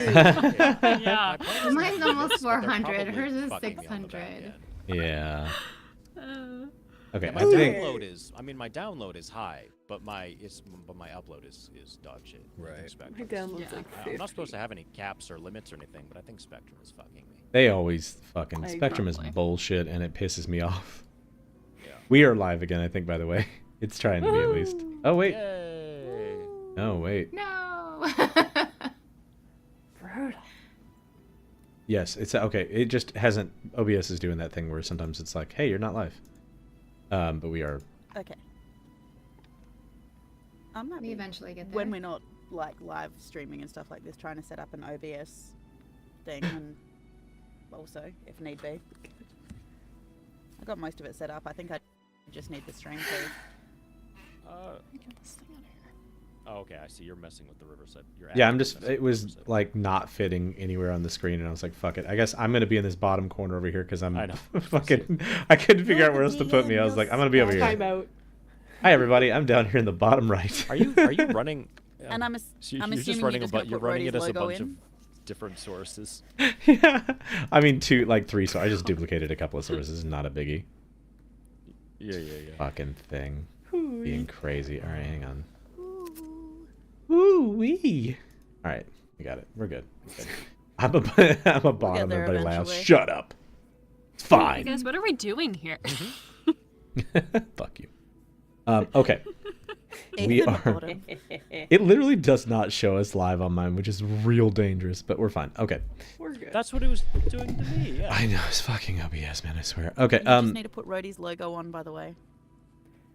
Yeah. Mine's almost But they're 400. probably Hers is fucking me on the back 600. end. Yeah. Okay, Yeah, my I think download is. I mean, my download is high, but my upload is dog shit. I think Right. Spectrum My is- download's like I'm 50. not supposed to have any caps or limits or anything, but I think Spectrum is fucking me. they always fucking I Spectrum is agree. bullshit and it pisses me off. Yeah. We are live again, I think, by the way. It's trying to be at least. Oh wait. Yay! Oh wait. No. Brutal. Yes, it's okay. It just hasn't. OBS is doing that thing where sometimes it's like, "Hey, you're not live." But we are. Okay. I'm not We eventually get there. when we're not like live streaming and stuff like this, trying to set up an OBS thing, and also if need be. I got most of it set up. I think I just need the stream too. Oh, okay. I see. You're messing with the Riverside. Yeah, I'm just. It was like not fitting anywhere on the screen, and I was like, "Fuck it." I guess I'm gonna be in this bottom corner over here because I'm I know. fucking. I couldn't figure out where else to put me. I was like, "I'm gonna be over here." Time out. Hi everybody, I'm down here in the bottom right. Are you running? And I'm So I'm you're just assuming running you're just gonna you're put running Rhodey's it as a logo bunch of in. different sources. Yeah, I mean three. So I just duplicated a couple of sources. Not a biggie. Yeah. Fucking thing, being crazy. All right, hang on. Ooh wee. All right, we got it. We're good. I'm a I'm a bottom. there Everybody laughs. eventually. Shut up. It's fine. Guys, what are we doing here? Fuck you. Okay. We Ethan are. bottom. It literally does not show us live on mine, which is real dangerous, but we're fine. Okay. We're good. That's what it was doing to me. Yeah. I know, it's fucking OBS, man, I swear. Okay, You just need to put Rhodey's logo on, by the way.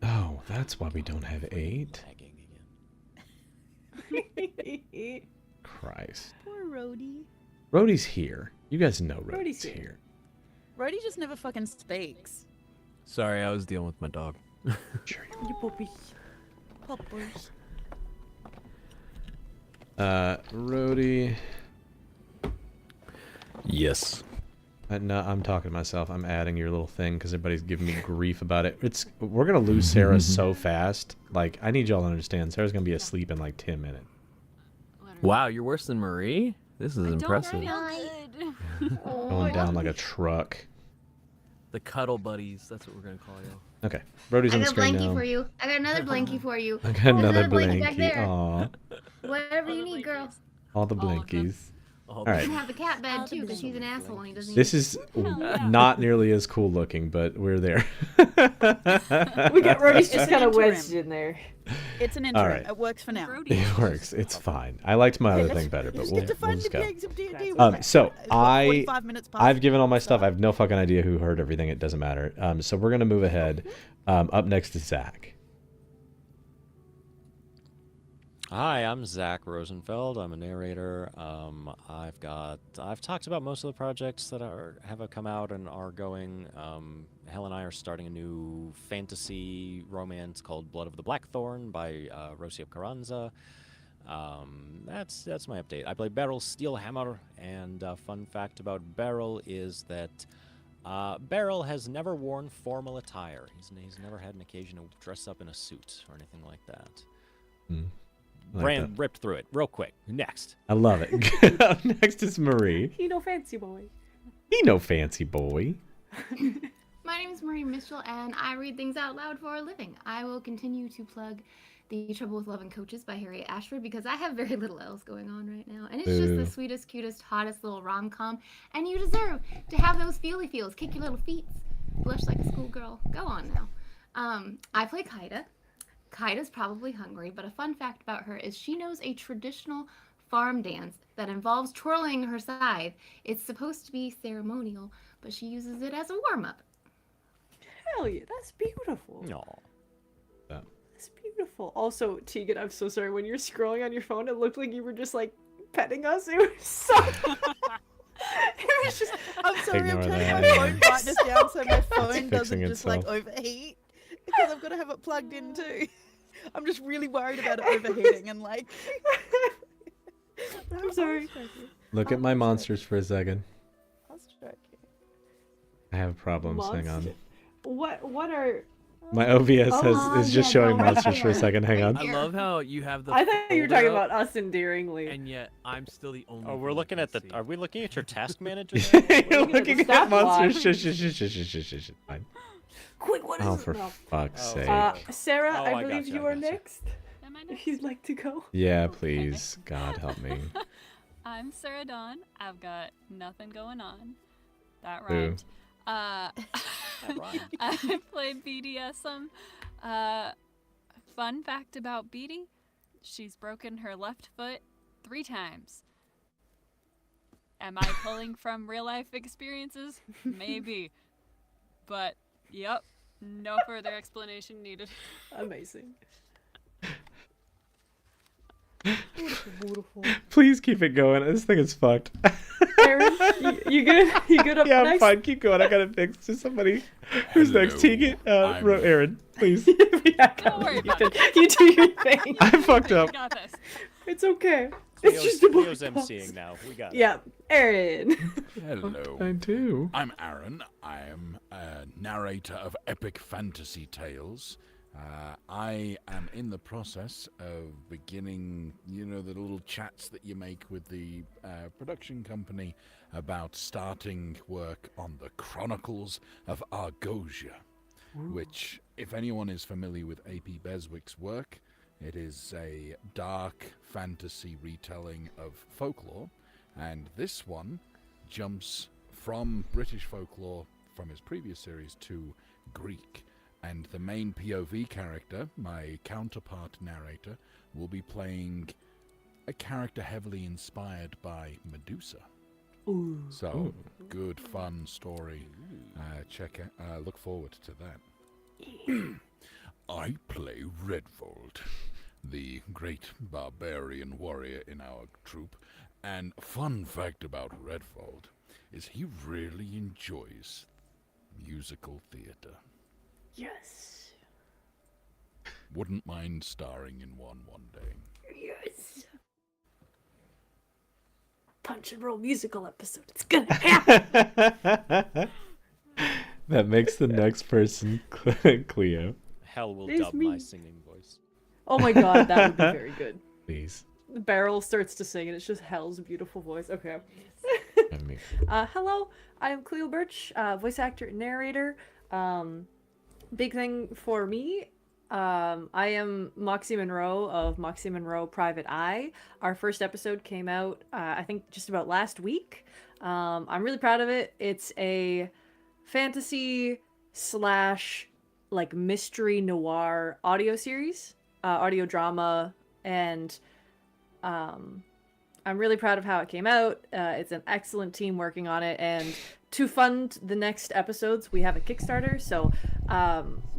oh, that's why we don't have 8. Tagging again. Christ. Poor Rhodey. Rhodey's here. You guys know Rhodey's Rhodey's here. here. Rhodey just never fucking speaks. Sorry, I was dealing with my dog. Sure. You puppy. Poppers. Rhodey. Yes. No, I'm talking to myself. I'm adding your little thing because everybody's giving me grief about it. We're gonna lose Sarah so fast. Like, I need y'all to understand. Sarah's gonna be asleep in like 10 minutes. Wow, you're worse than Marie? This is impressive. Going down like a truck. The cuddle buddies, that's what we're gonna call you. Okay, Rhodey's I on the got a screen blankie now. for you. I got another blankie for you. I got There's another blankie back blankie. there. Aw, Whatever All you the need, girl. blankies. all the All of them. blankies. All All You right. can have the cat All bed the too, because he's an blankies. asshole and he doesn't. This is not nearly as cool looking, but we're there. We got Rhodey's just It's kind an of wedged interim. in there. It's an interim. right. It works for now. Brody. It works. It's fine. I liked my other let's- thing better, but Just we'll get to find just the go. pigs of D&D. So It's what, 45 minutes past I've given all my the stuff. I start? have no fucking idea who heard everything. It doesn't matter. So we're gonna move ahead. Up next is Zach. Hi, I'm Zach Rosenfeld. I'm a narrator. I've talked about most of the projects that have come out and are going. Hell and I are starting a new fantasy romance called Blood of the Blackthorn by Rocio Carranza. That's my update. I play Beryl Steelhammer, and a fun fact about Beryl is that Beryl has never worn formal attire. He's never had an occasion to dress up in a suit or anything like that. I like Ran ripped through it real quick. Next. I love it. Up next is Marie. He no fancy boy. He no fancy boy. My name is Marie Mitchell, and I read things out loud for a living. I will continue to plug The Trouble with Love and Coaches by Harriet Ashford because I have very little else going on right now. And it's just Boo. the sweetest, cutest, hottest little rom-com. And you deserve to have those feely feels. Kick your little feet. Blush like a schoolgirl. Go on now. I play Kaida. Kaida's probably hungry, but a fun fact about her is she knows a traditional farm dance that involves twirling her scythe. It's supposed to be ceremonial, but she uses it as a warm-up. Hell yeah, that's beautiful. No. That's beautiful. Also, Tegan, I'm so sorry. When you're scrolling on your phone, it looked like you were just like petting us. It was so. It was just. I'm sorry, I'm Ignore turning my that. phone brightness down so my phone fixing doesn't just like itself. overheat. Because I've got to have it plugged in too. I'm just really worried about it overheating and like. I'm sorry. Look at my monsters for a second. I'll stroke you. I have problems. Hang on. Monster. What are My OBS Oh, is just yeah, showing go right monsters for a there. second. Hang on. I love how you have the. I thought you were folder talking up, about us endearingly. and yet I'm still the only. Oh, we're one looking who at the. can Are see. we looking at your task manager? now? You're looking at looking the at stat monsters. block. Shush. Fine. Quick, what is Oh, it? for No. fuck's Oh, sake. Sarah, Oh, I I believe gotcha, you I are gotcha. next. Am I If next? you'd like to go. Yeah, please. God help me. I'm Sarah Dawn. I've got nothing going on. That Boo. rhymed. rhymed. I play BDSM. Fun fact about Beatty, she's broken her left foot 3 times. Am I pulling from real life experiences? Maybe. But, yep, no further explanation needed. Amazing. Beautiful. Please keep it going. This thing is fucked. Aaron, you good? You good up Yeah, I'm next? fine. Keep going. I gotta fix to somebody. Who's next? Hello, Tegan? I'm- Aaron, please. Yeah, Don't worry about it. you do your thing. I fucked We up. got this. It's okay. It's Cleo's, just a Cleo's box. emceeing now. We got it. Yeah, Aaron. Hello. I do. I'm Aaron. I am a narrator of epic fantasy tales. I am in the process of beginning, the little chats that you make with the production company about starting work on the Chronicles of Argosia, which, if anyone is familiar with A.P. Beswick's work, it is a dark fantasy retelling of folklore, and this one jumps from British folklore from his previous series to Greek. And the main POV character, my counterpart narrator, will be playing a character heavily inspired by Medusa. Ooh. So, good fun story. Look forward to that. I play Redvold, the great barbarian warrior in our troop. And fun fact about Redvold is he really enjoys musical theater. Yes. Wouldn't mind starring in one day. Yes. Punch and roll musical episode. It's gonna happen. That makes the next person Cleo. Hell will There's dub my me. singing voice. Oh my god, that would be very good. Please. The barrel starts to sing and it's just Hell's beautiful voice. Okay. Have me. Hello, I am Cleo Birch, voice actor and narrator. Big thing for me, I am Moxie Monroe of Moxie Monroe Private Eye. Our first episode came out, I think, just about last week. I'm really proud of it. It's a fantasy / like mystery noir audio series, audio drama, and I'm really proud of how it came out. It's an excellent team working on it, and to fund the next episodes, we have a Kickstarter, so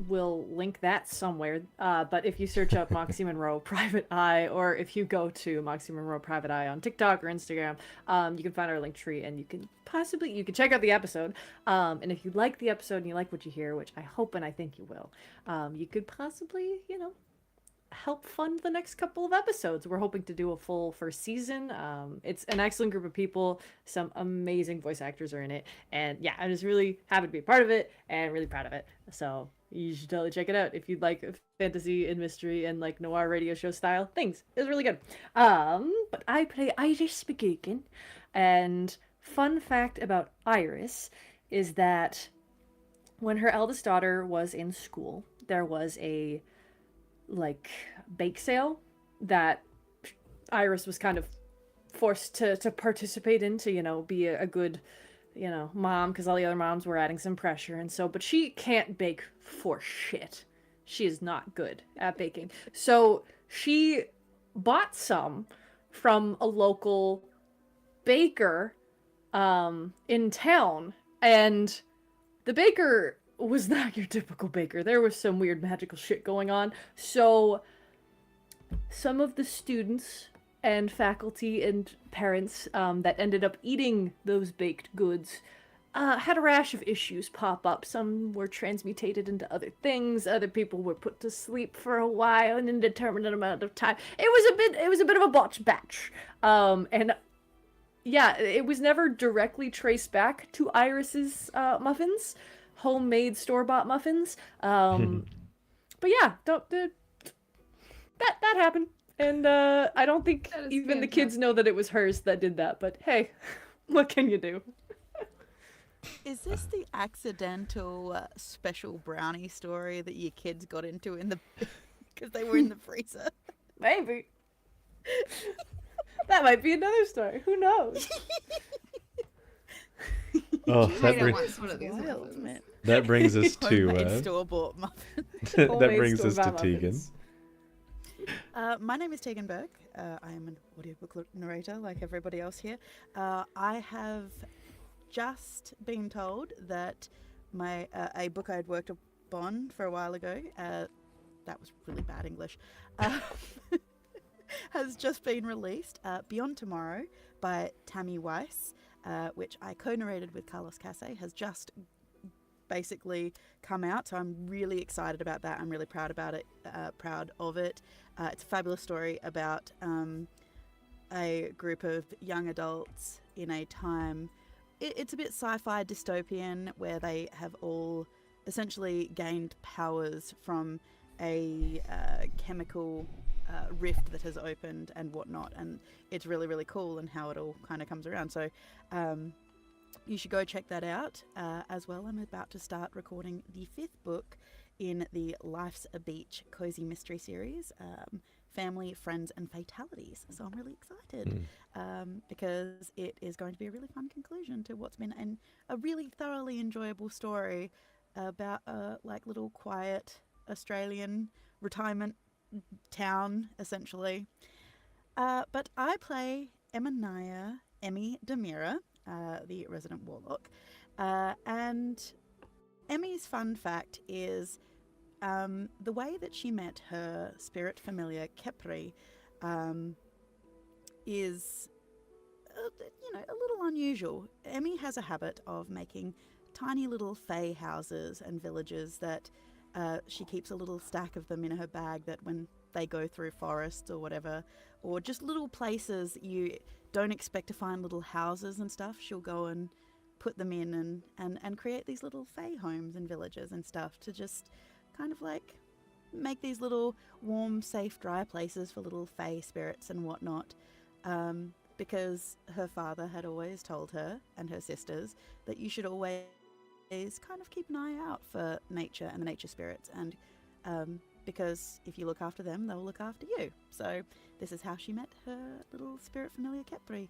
we'll link that somewhere. But if you search up Moxie Monroe Private Eye, or if you go to Moxie Monroe Private Eye on TikTok or Instagram, you can find our link tree, and you can check out the episode. And if you like the episode and you like what you hear, which I hope and I think you will, you could possibly, help fund the next couple of episodes. We're hoping to do a full first season. It's an excellent group of people. Some amazing voice actors are in it. And yeah, I'm just really happy to be a part of it and really proud of it. So you should totally check it out if you'd like fantasy and mystery and like noir radio show style things. It's really good. But I play Iris McGugan. And fun fact about Iris is that when her eldest daughter was in school, there was a bake sale that Iris was kind of forced to participate in to, be a good, mom, because all the other moms were adding some pressure. And so, but she can't bake for shit. She is not good at baking. So she bought some from a local baker in town, and the baker was not your typical baker. There was some weird magical shit going on. So some of the students and faculty and parents that ended up eating those baked goods had a rash of issues pop up. Some were transmutated into other things. Other people were put to sleep for a while, an indeterminate amount of time. It was a bit of a botched batch. And yeah, it was never directly traced back to Iris's muffins, homemade store-bought muffins. But yeah, don't that happened, and I don't think That is even the kids know that it was hers that did that. But hey, what can you do? Is this the accidental special brownie story that your kids got into in the because they were in the freezer? Maybe. That might be another story. Who knows? Oh, Kaida wants one of these Wild, muffins. man. that brings us to Homemade store-bought muffin. that Homemade brings us to store-bought Tegan. muffins. My name is Tegan Burke. I am an audiobook narrator like everybody else here. I have just been told that my a book I had worked upon for a while ago, that was really bad English, has just been released, Beyond Tomorrow by Tammy Weiss, which I co-narrated with Carlos Case, has just basically come out, so I'm really excited about that. I'm really proud about it. Proud of it. It's a fabulous story about a group of young adults in a time. It's a bit sci-fi dystopian where they have all essentially gained powers from a chemical rift that has opened and whatnot, and it's really, really cool and how it all kind of comes around. So you should go check that out. As well, I'm about to start recording the 5th book in the Life's a Beach cozy mystery series, Family, Friends and Fatalities. So I'm really excited because it is going to be a really fun conclusion to what's been a really thoroughly enjoyable story about a little quiet Australian retirement town, essentially. But I play Emmy Demira, the resident warlock. And Emmy's fun fact is the way that she met her spirit familiar Kepri is, a little unusual. Emmy has a habit of making tiny little fae houses and villages that she keeps a little stack of them in her bag, that when they go through forests or whatever, or just little places you don't expect to find little houses and stuff, she'll go and put them in and create these little fae homes and villages and stuff to just kind of make these little warm, safe, dry places for little fae spirits and whatnot. Because her father had always told her and her sisters that you should always kind of keep an eye out for nature and the nature spirits, and because if you look after them, they'll look after you. So this is how she met her little spirit familiar Kepri.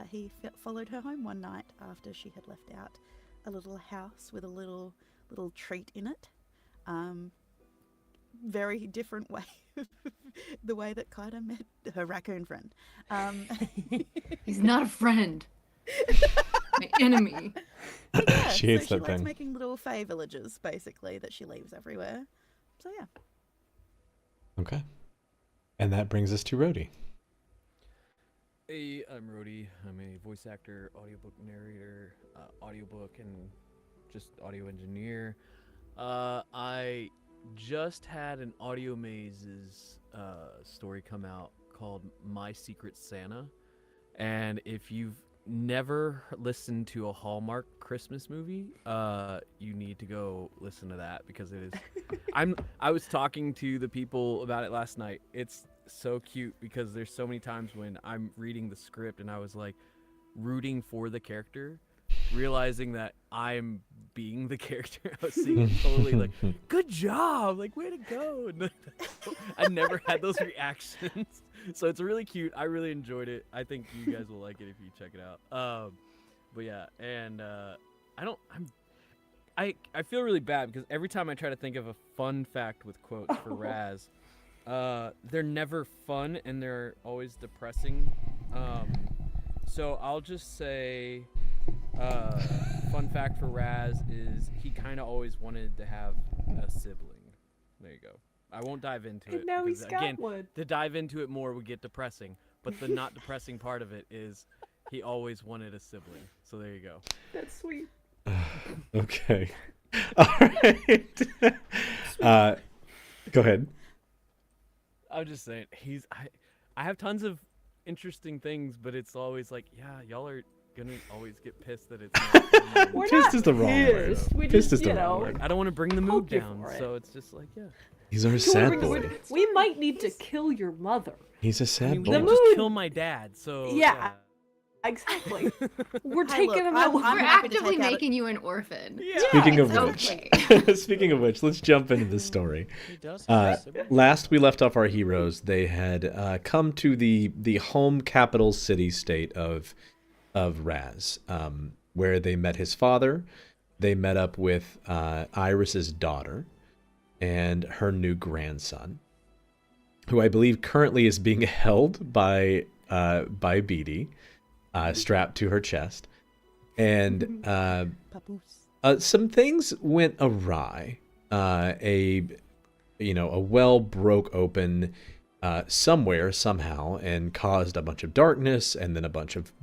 He followed her home one night after she had left out a little house with a little treat in it. Very different way, the way that Kaida met her raccoon friend. He's not a friend. My enemy. Yeah, She hates so that she likes thing. making little fae villages, basically, that she leaves everywhere. So yeah. Okay. And that brings us to Rhodey. Hey, I'm Rhodey. I'm a voice actor, audiobook narrator, audiobook, and just audio engineer. I just had an Audio Mazes story come out called My Secret Santa. And if you've never listened to a Hallmark Christmas movie, you need to go listen to that, because it is I was talking to the people about it last night. It's so cute because there's so many times when I'm reading the script and I was like rooting for the character, realizing that I'm being the character. I was seeing totally like, good job, like way to go. And I never had those reactions. So it's really cute. I really enjoyed it. I think you guys will like it if you check it out. But yeah, and I feel really bad because every time I try to think of a fun fact with quotes for Raz, they're never fun and they're always depressing. So I'll just say, fun fact for Raz is he kind of always wanted to have a sibling. There you go. I won't dive into it. And now because, he's got again, one. to dive into it more would get depressing. But the not depressing part of it is he always wanted a sibling. So there you go. That's sweet. Okay. All right. Go ahead. I'm just saying I have tons of interesting things, but it's always like, yeah, y'all are gonna always get pissed that it's not. from We're me. Pissed not is the wrong word. pissed. We Pissed just, is the you wrong know, word. I don't want to bring the mood Poke you down, for it. so it's just like, yeah. He's our You wanna sad bring the boy. mood- We might need to kill your mother. He's a I sad mean, we boy. didn't The just mood- kill my dad, so Yeah. Exactly. We're Hey, look, taking him I'm- out. I'm We're happy to actively take out a- making you an orphan. Speaking of it's which, okay. speaking of which, let's jump into the story. He does have a sibling. Last we left off our heroes, they had come to the home capital city-state of Raz, where they met his father. They met up with Iris's daughter and her new grandson, who I believe currently is being held by Beatty, strapped to her chest, and Papoose. some things went awry. A well broke open somewhere somehow and caused a bunch of darkness, and then a bunch of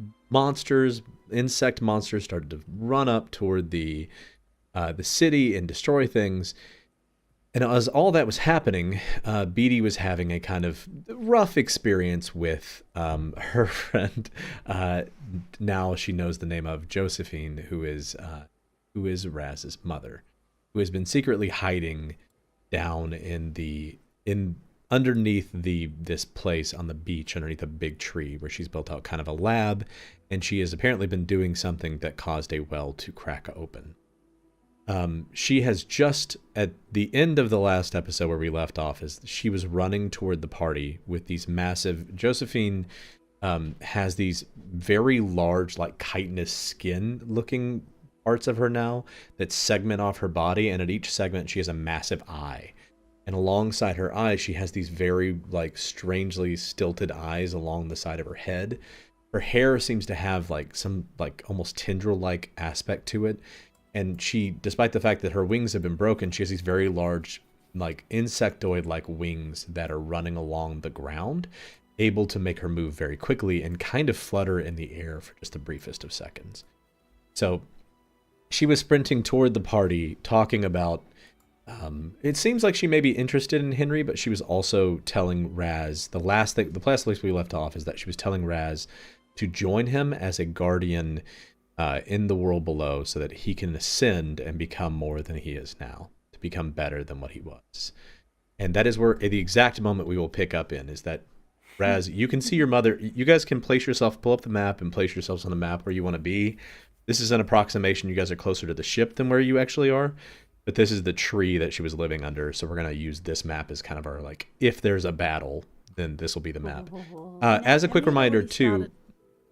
insect monsters started to run up toward the city and destroy things. And as all that was happening, Beatty was having a kind of rough experience with her friend. Now she knows the name of Josephine, who is Raz's mother, who has been secretly hiding down underneath this place on the beach, underneath a big tree, where she's built out kind of a lab, and she has apparently been doing something that caused a well to crack open. She has just, at the end of the last episode where we left off, is she was running toward the party with these massive... Josephine has these very large, like chitinous skin-looking parts of her now that segment off her body, and at each segment she has a massive eye. And alongside her eyes, she has these very, like, strangely stilted eyes along the side of her head. Her hair seems to have, like, some, like, almost tendril-like aspect to it. And she, despite the fact that her wings have been broken, she has these very large, like, insectoid-like wings that are running along the ground, able to make her move very quickly and kind of flutter in the air for just the briefest of seconds. So she was sprinting toward the party, talking about... it seems like she may be interested in Henry, but she was also telling Raz... The last place we left off is that she was telling Raz to join him as a guardian... in the world below, so that he can ascend and become more than he is now, to become better than what he was. And that is where the exact moment we will pick up in, is that, Raz, you can see your mother. You guys can pull up the map and place yourselves on the map where you want to be. This is an approximation. You guys are closer to the ship than where you actually are, but this is the tree that she was living under, so we're going to use this map as kind of our, like, if there's a battle, then this will be the map. As a quick reminder, too...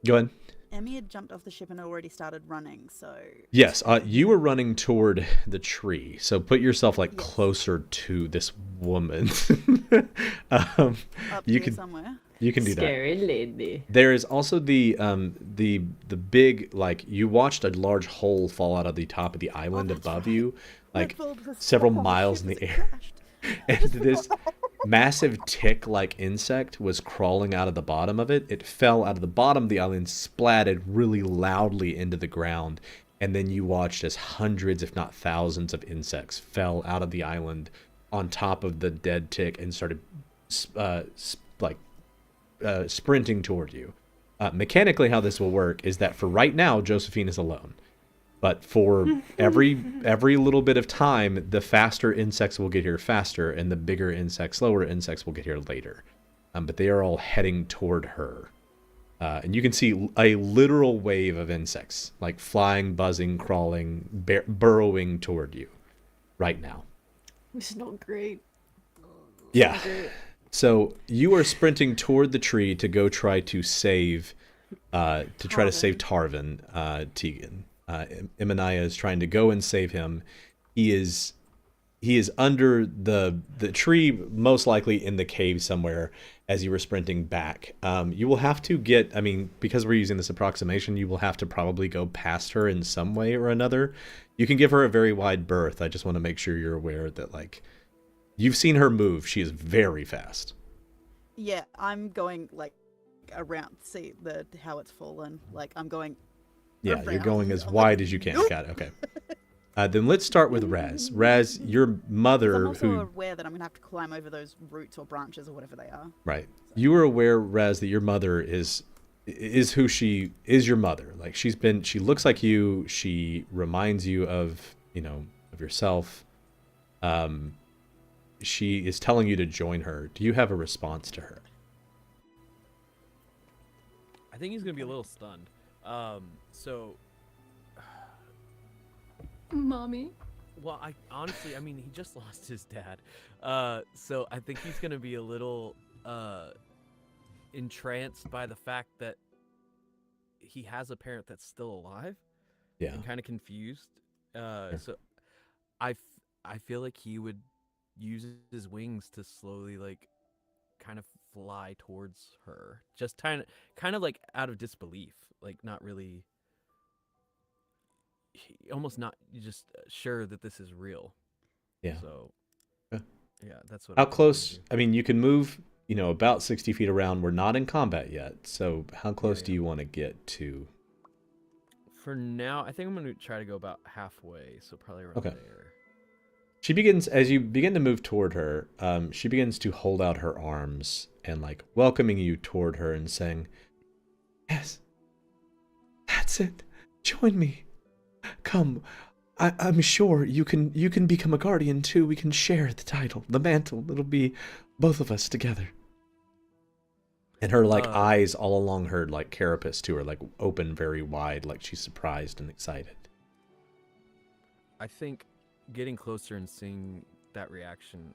Go ahead. Emmy had jumped off the ship and already started running, so... Yes, you were running toward the tree, so put yourself, like, closer to this woman. Up you here can somewhere. you can do that. Scary lady. There is also the big, like, you watched a large hole fall out of the top of the island that's above right. you, like, Redfold was several stuck on miles ship in the as it air. crashed. And this massive tick-like insect was crawling out of the bottom of it. It fell out of the bottom of the island, splatted really loudly into the ground, and then you watched as hundreds, if not thousands, of insects fell out of the island on top of the dead tick and started sprinting toward you. Mechanically, how this will work is that for right now, Josephine is alone. But for every little bit of time, the faster insects will get here faster, and the bigger insects, slower insects will get here later. But they are all heading toward her. And you can see a literal wave of insects, like flying, buzzing, crawling, burrowing toward you right now. This is not great. Yeah. So you are sprinting toward the tree to go try to save, Tarvin, Tegan. Imanaya is trying to go and save him. He is under the tree, most likely in the cave somewhere, as you were sprinting back. You will have to get, because we're using this approximation, you will have to probably go past her in some way or another. You can give her a very wide berth. I just want to make sure you're aware that, like, you've seen her move. She is very fast. Yeah, I'm going, like, around, see how it's fallen. Like, I'm going... Yeah, you're around. going as I'm wide like, as you can. nope. Got it. Okay. Then let's start with Raz. Raz, your 'Cause mother, I'm also who... aware that I'm going to have to climb over those roots or branches or whatever they are. Right. You are aware, Raz, that your mother is is who she is, your mother. Like she looks like you. She reminds you of, of yourself. She is telling you to join her. Do you have a response to her? I think he's gonna be a little stunned. So, Mommy. well, I honestly, I mean, he just lost his dad. So I think he's gonna be a little entranced by the fact that he has a parent that's still alive. Yeah. And kind of confused. So I feel like he would use his wings to slowly like kind of fly towards her, just kind of like out of disbelief, like not really, almost not just sure that this is real. Yeah. So Okay. yeah, that's what. How I think close? he'd do. I mean, you can move, about 60 feet around. We're not in combat yet. So how close do yeah. you want to get to? For now, I think I'm gonna try to go about halfway, so probably around Okay. there. She begins, as you begin to move toward her, she begins to hold out her arms and like welcoming you toward her and saying, "Yes, that's it. Join me. Come. I'm sure you can become a guardian too. We can share the title, the mantle. It'll be both of us together." And her eyes all along her like carapace too are like open very wide, like she's surprised and excited. I think getting closer and seeing that reaction,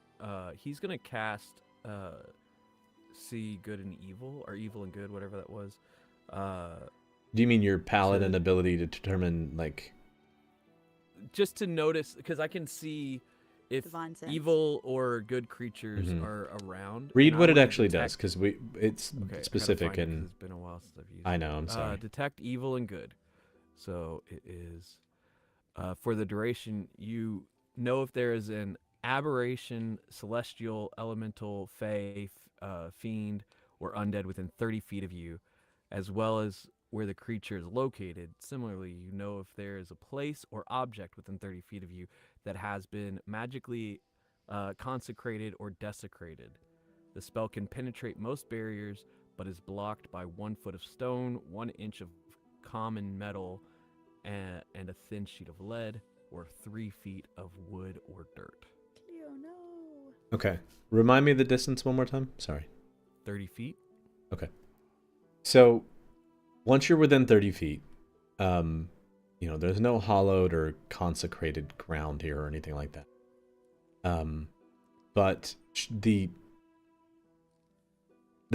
he's gonna cast see good and evil, or evil and good, whatever that was. Do you mean your paladin ability to determine like? Just to notice, because I can see if Divine sense. evil or good creatures Mhm. are around. Read and I what it wanna actually does, detect- because it's Okay, I gotta specific find it 'cause and it's been a while since I've used I it. know. I'm sorry. Detect evil and good. So it is for the duration. You know if there is an aberration, celestial, elemental, fey, fiend, or undead within 30 feet of you, as well as where the creature is located. Similarly, you know if there is a place or object within 30 feet of you that has been magically consecrated or desecrated. The spell can penetrate most barriers, but is blocked by 1 foot of stone, 1 inch of common metal, and a thin sheet of lead, or 3 feet of wood or dirt. Cleo, no. Okay. Remind me of the distance one more time. Sorry. 30 feet? Okay. So once you're within 30 feet, there's no hallowed or consecrated ground here or anything like that. But the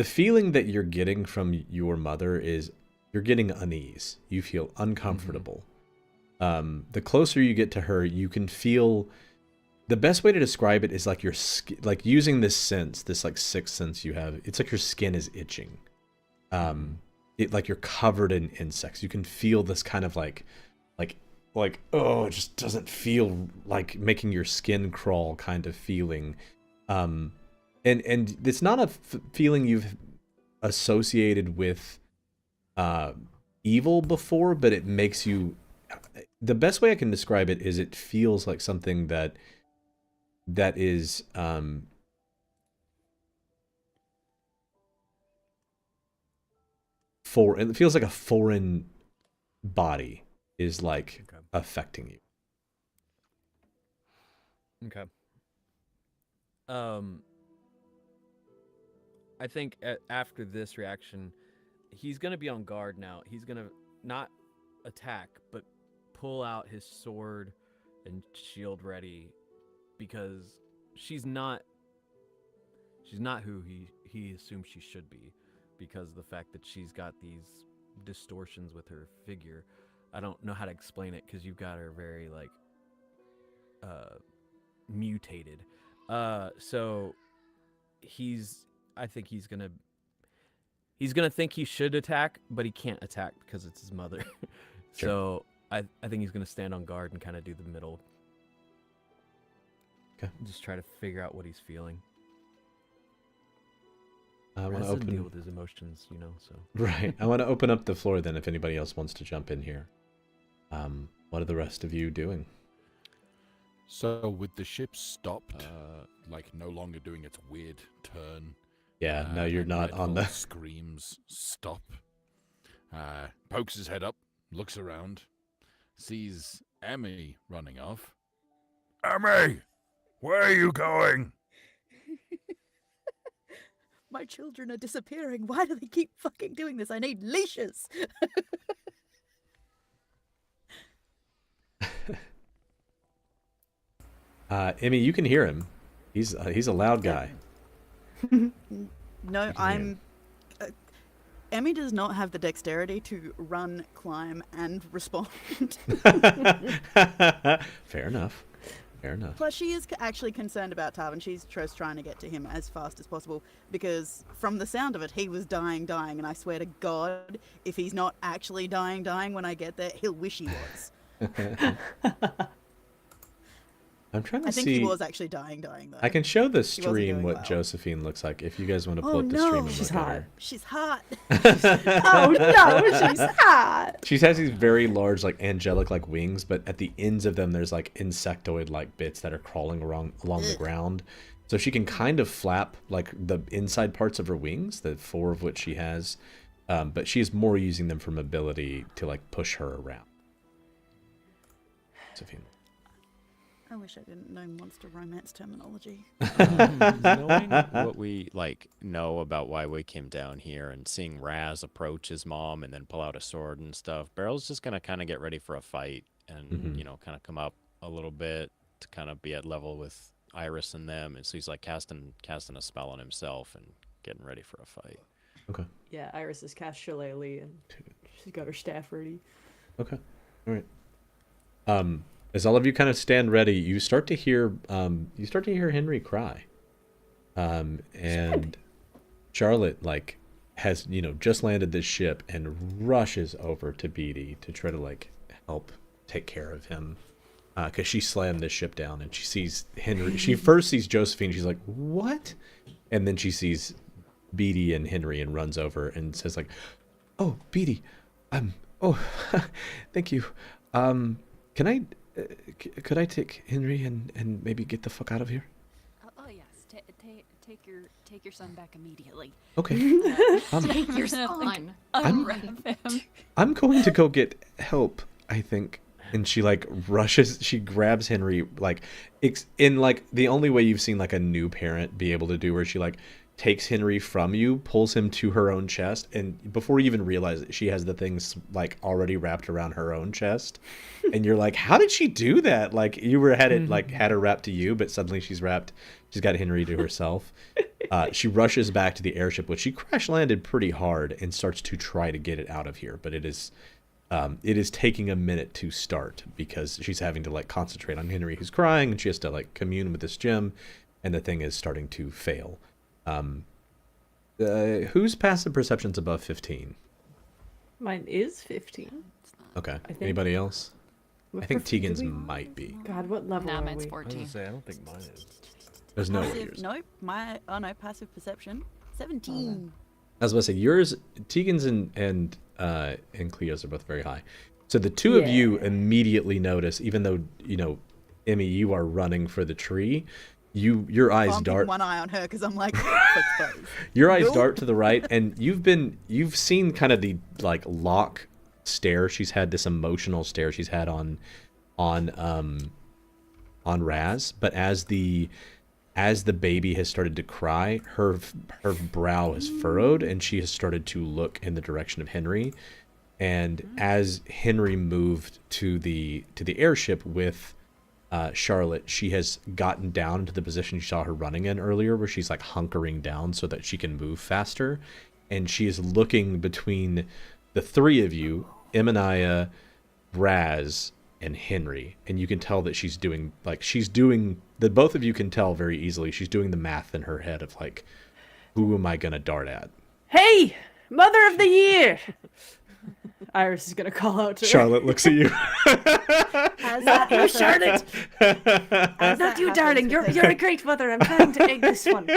feeling that you're getting from your mother is you're getting unease. You feel uncomfortable. The closer you get to her, you can feel. The best way to describe it is like your skin, like using this sense, this like sixth sense you have. It's like your skin is itching. Like you're covered in insects. You can feel this kind of like oh, it just doesn't feel like making your skin crawl kind of feeling. And it's not a feeling you've associated with evil before, but it makes you. The best way I can describe it is it feels like something that is it feels like a foreign body is like affecting you. Okay. I think after this reaction, he's gonna be on guard now. He's gonna not attack, but pull out his sword and shield ready, because she's not who he assumes she should be, because of the fact that she's got these distortions with her figure. I don't know how to explain it because you've got her very like mutated. So I think he's gonna think he should attack, but he can't attack because it's his mother. Sure. So I think he's gonna stand on guard and kind of do the middle. Okay. Just try to figure out what he's feeling. I want to Doesn't deal open. with his emotions, So Right. I want to open up the floor then if anybody else wants to jump in here. What are the rest of you doing? So with the ship stopped, like no longer doing its weird turn. Yeah, no, you're and not on Redfall the. screams stop. pokes his head up, looks around, sees Emmy running off. Emmy, where are you going? My children are disappearing. Why do they keep fucking doing this? I need leashes. Emmy, you can hear him. He's a loud guy. No, I'm. Emmy does not have the dexterity to run, climb, and respond. Fair enough. Fair enough. Plus, she is actually concerned about Tarvin. She's just trying to get to him as fast as possible because, from the sound of it, he was dying, and I swear to God, if he's not actually dying when I get there, he'll wish he was. I'm trying to I see. think he was actually dying though. I can show the She wasn't stream doing what well. Josephine looks like if you guys want to pull Oh up the no, stream and she's look at hot. her. She's hot. Oh no, she's hot. She has these very large, like angelic, like wings, but at the ends of them, there's like insectoid-like bits that are crawling along the ground. So she can kind of flap like the inside parts of her wings, the 4 of which she has, but she's more using them for mobility to like push her around. Josephine. I wish I didn't know monster romance terminology. Knowing what we know about why we came down here and seeing Raz approach his mom and then pull out a sword and stuff, Barrel's just gonna kind of get ready for a fight and kind of come up a little bit to kind of be at level with Iris and them, and so he's like casting a spell on himself and getting ready for a fight. Okay. Yeah, Iris has cast Shillelagh and she's got her staff ready. Okay. All right. As all of you kind of stand ready, you start to hear Henry cry. And Charlotte has just landed this ship and rushes over to Beatty to try to help take care of him. Because she slammed this ship down and she sees Henry. She first sees Josephine. She's like, "What?" And then she sees Beatty and Henry and runs over and says "Oh, Beatty, oh, thank you. Can I, could I take Henry and maybe get the fuck out of here?" Oh yes, take your son back immediately. Okay. Take your Like, son. unwrap him. I'm going to go get help, I think. And she she grabs Henry in the only way you've seen a new parent be able to do, where she takes Henry from you, pulls him to her own chest, and before you even realize it, she has the things already wrapped around her own chest. And you're like, how did she do that? You were had her wrapped to you, but suddenly she's got Henry to herself. She rushes back to the airship, which she crash landed pretty hard, and starts to try to get it out of here, but it is taking a minute to start because she's having to concentrate on Henry who's crying, and she has to commune with this gem, and the thing is starting to fail. Whose passive perception's above 15? Mine is 15. Okay. think- Anybody else? What I think perf- do Tegan's we- might be. God, what level Nah, are mine's we? I was gonna 14. say, I don't think mine is. There's no way Passive, yours. nope. Passive perception. 17. I was about to say yours, Tegan's and Cleo's are both very high. So the two of you Yeah. immediately notice, even though Emmy, you are running for the tree. Your eyes I'm keeping dart. one eye on her because I'm like, fuck both. Your eyes Nope. dart to the right, and you've seen kind of the Locke stare she's had, this emotional stare she's had on Raz, but as the baby has started to cry, her brow is furrowed, and she has started to look in the direction of Henry. And as Henry moved to the airship with Charlotte, she has gotten down into the position you saw her running in earlier, where she's hunkering down so that she can move faster. And she is looking between the three of you, Emanaya, Raz, and Henry. And you can tell that she's doing the both of you can tell very easily she's doing the math in her head of who am I gonna dart at? Hey, Mother of the Year! Iris is gonna call out to her. Charlotte looks at you. As that You, happens- Charlotte! as Not that you, happens darling. with You're her- you're a great mother. I'm trying to egg this one.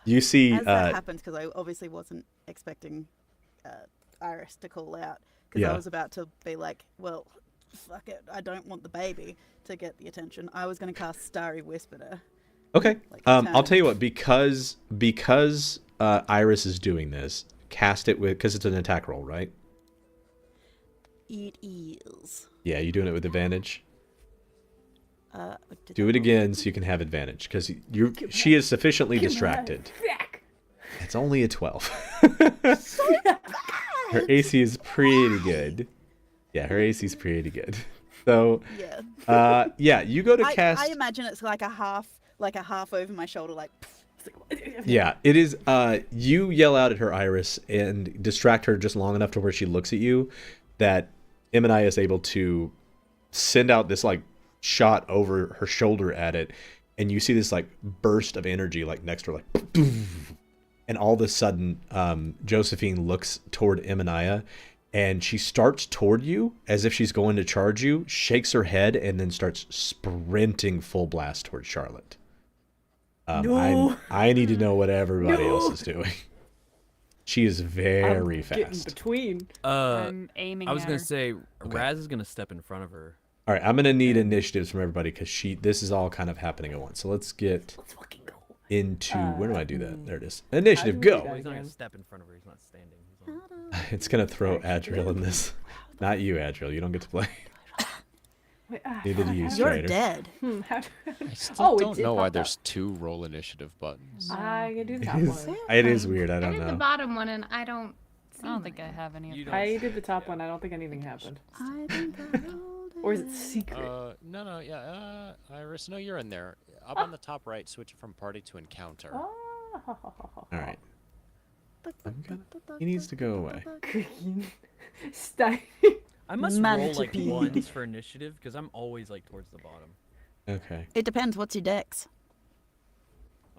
You see As that happens, because I obviously wasn't expecting Iris to call out, because Yeah. I was about to be like, well, fuck it, I don't want the baby to get the attention. I was going to cast Starry Whisperer. Okay. Like, I'll turn. tell you what, because Iris is doing this, cast it with, because it's an attack roll, right? It is. Yeah, you doing it with advantage? Did Do that it roll? again so you can have advantage, because she is sufficiently distracted. Back. It's only a 12. Her AC is pretty good. Yeah, her AC is pretty good. So, Yeah. yeah, you go to cast. I imagine it's like a half over my shoulder, like. Yeah, it is. You yell out at her, Iris, and distract her just long enough to where she looks at you, that Imanaya is able to send out this like shot over her shoulder at it, and you see this like burst of energy like next to her, like, and all of a sudden, Josephine looks toward Imanaya, and she starts toward you as if she's going to charge you, shakes her head, and then starts sprinting full blast towards Charlotte. No. I need to know what everybody else is doing. She is very I'm getting fast. between. I'm aiming I was at gonna her. say Raz is gonna step in front of her. All right, I'm gonna need initiatives from everybody because this is all kind of happening at once. So let's get Let's fucking go. into where do I do that? There it is. how Initiative, do we go. Well, he's not Again. gonna step in front of her. He's not standing. He's on... It's gonna throw Adriel in this. Not you, Adriel. You don't get to play. Wait, Neither do you, You're Strider. dead. how I still Oh, it don't did know why pop up. there's 2 roll initiative buttons. I can do the top It is, one. it is weird. I I don't did the know. bottom one, and I don't. I don't think I have any of You those. don't- I did the top one. I don't think anything happened. I think I rolled Or is it it. secret? No, yeah, Iris, no, you're in there. Up on the top right, switch it from party to encounter. Oh. All right. He needs to go away. Green. Stay. I must roll like Manatee. ones for initiative because I'm always like towards the bottom. Okay. It depends. What's your dex?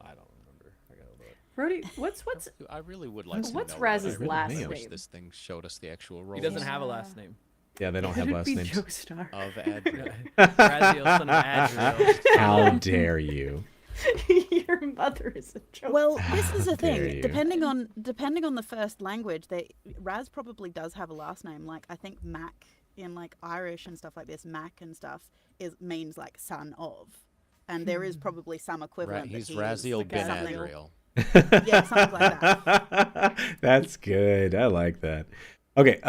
I don't remember. I gotta look. Brody, what's I really would like to What's know. Raz's I really last wish name? this thing showed us the actual roll. He doesn't have a last name. Yeah, they don't have Could it last be names. Joestar? Of Adriel. Raziel, son of Adriel. How dare you? Your mother is a joke. Well, this is the dare thing. you. Depending on the first language, Raz probably does have a last name. Like I think Mac in like Irish and stuff like this, Mac and stuff means like son of, and there is probably some equivalent. He's that Raziel Ben something- Adriel. Yeah, something like that. That's good. I like that. Okay.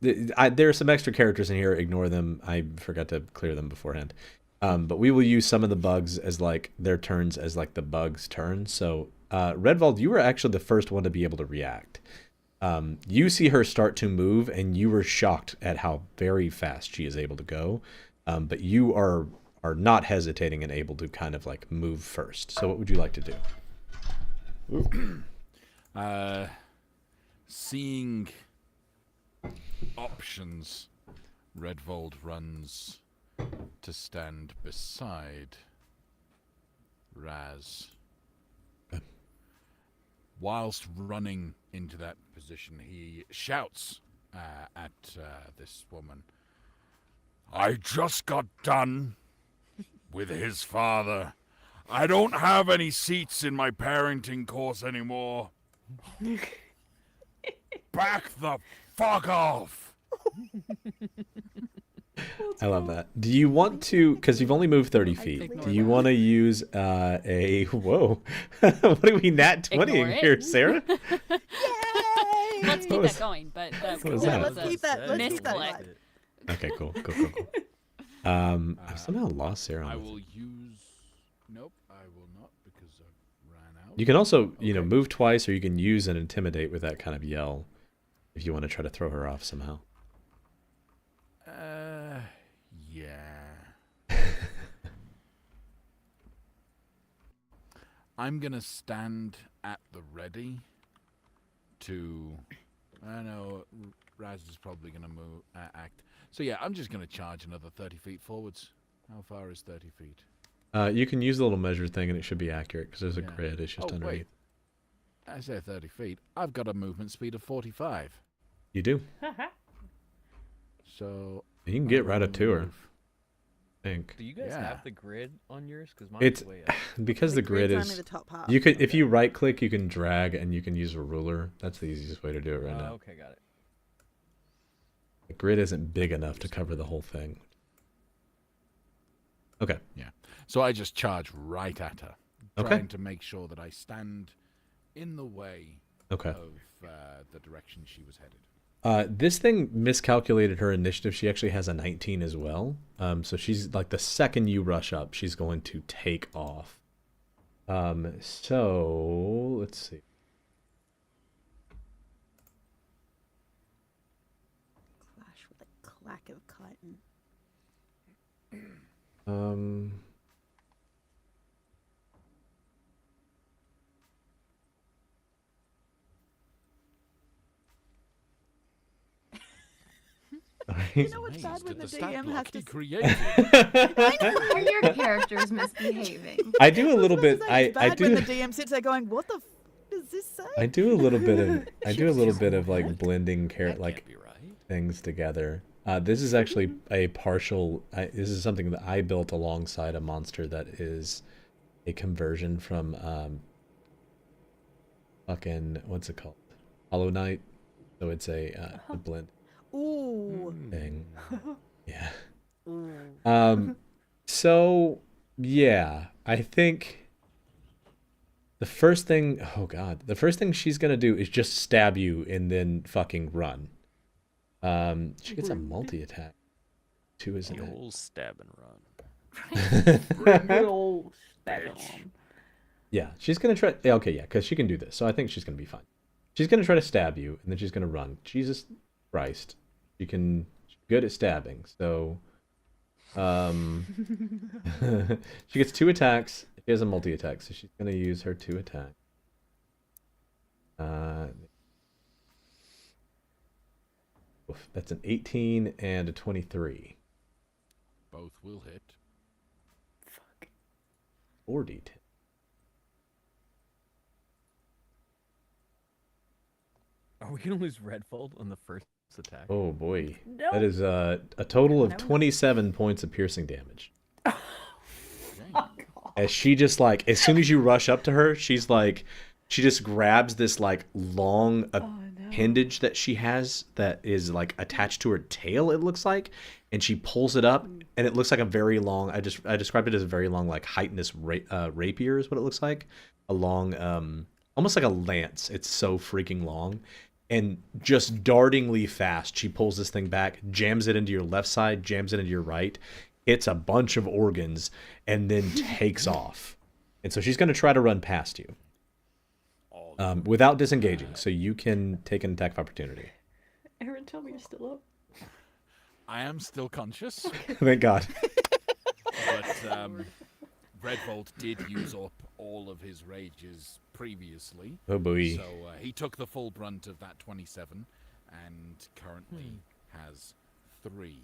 There are some extra characters in here. Ignore them. I forgot to clear them beforehand. But we will use some of the bugs as like their turns as like the bugs' turns. So, Redvald, you were actually the first one to be able to react. You see her start to move, and you were shocked at how very fast she is able to go. But you are not hesitating and able to kind of like move first. So, what would you like to do? Seeing options, Redvold runs to stand beside Raz. Whilst running into that position, he shouts at this woman, "I just got done with his father. I don't have any seats in my parenting course anymore. Back the fuck off!" I love that. Do you want to, because you've only moved 30 feet, Ignore do you that. want to use whoa, what are we nat 20 Ignore in it. here, Sarah? Yay! Let's keep was- that going, but that's what was cool. that? Let's keep that. Let's keep that Misclick. live. Okay, cool. I've somehow lost Sarah. I on this. will use. Nope, I will not because I ran out. You can also, Okay. move twice, or you can use and intimidate with that kind of yell if you want to try to throw her off somehow. Yeah. I'm gonna stand at the ready to. I know Raz is probably gonna move act. So yeah, I'm just gonna charge another 30 feet forwards. How far is 30 feet? You can use the little measure thing, and it should be accurate because there's a Yeah. grid. It's just Oh, underneath. wait. I say 30 feet. I've got a movement speed of 45. You do. So You can get I right up will to her. move. I think Do you guys Yeah. have the grid on yours? Because mine's it's way up. because the grid grid's is. only the top half. You could, if you right click, you can drag, and you can use a ruler. That's the easiest way to do it right now. Okay, got it. The grid isn't big enough to cover the whole thing. Okay. So I just charge right at her, Okay. trying to make sure that I stand in the way Okay. of the direction she was headed. This thing miscalculated her initiative. She actually has a 19 as well. So she's like the second you rush up, she's going to take off. So let's see. Clash with a clack of chitin. You know what's bad when the DM has to. Created. Are your characters misbehaving? I do a little bit. It's I bad when the do. DM sits there going, "What the f does this say?" I do a little bit of. I do a little bit of like blending That like can't be right. things together. This is actually a partial. This is something that I built alongside a monster that is a conversion from fucking what's it called? Hollow Knight. So it's a blend Ooh. thing. Yeah. Ooh. So yeah, I think the first thing. Oh God, the first thing she's gonna do is just stab you and then fucking run. She gets a multi attack. 2, isn't The it? old stab and run. Oh, Yeah, she's gonna try. Yeah, okay, yeah, because she can do this, so I think she's gonna be fine. She's gonna try to stab you, and then she's gonna run. Jesus Christ, she's good at stabbing. So, she gets 2 attacks. She has a multi attack, so she's gonna use her 2 attack. That's an 18 and a 23. Both will hit. 4d10. Are we gonna lose Redfold on the first attack? Oh boy, No. that is a total of No. 27 points of piercing damage. Okay. As she just like, as soon as you rush up to her, she's like, she just grabs this like long appendage that she has that is like attached to her tail, it looks like, and she pulls it up, and it looks like a very long. I described it as a very long, like chitinous rapier is what it looks like, a long, almost like a lance. It's so freaking long. And just dartingly fast, she pulls this thing back, jams it into your left side, jams it into your right, hits a bunch of organs, and then takes off. And so she's going to try to run past you without disengaging. So you can take an attack of opportunity. Aaron, tell me you're still up. I am still conscious, Thank God. but Redvolt did use up all of his rages previously. Oh boy. So he took the full brunt of that 27 and currently has 3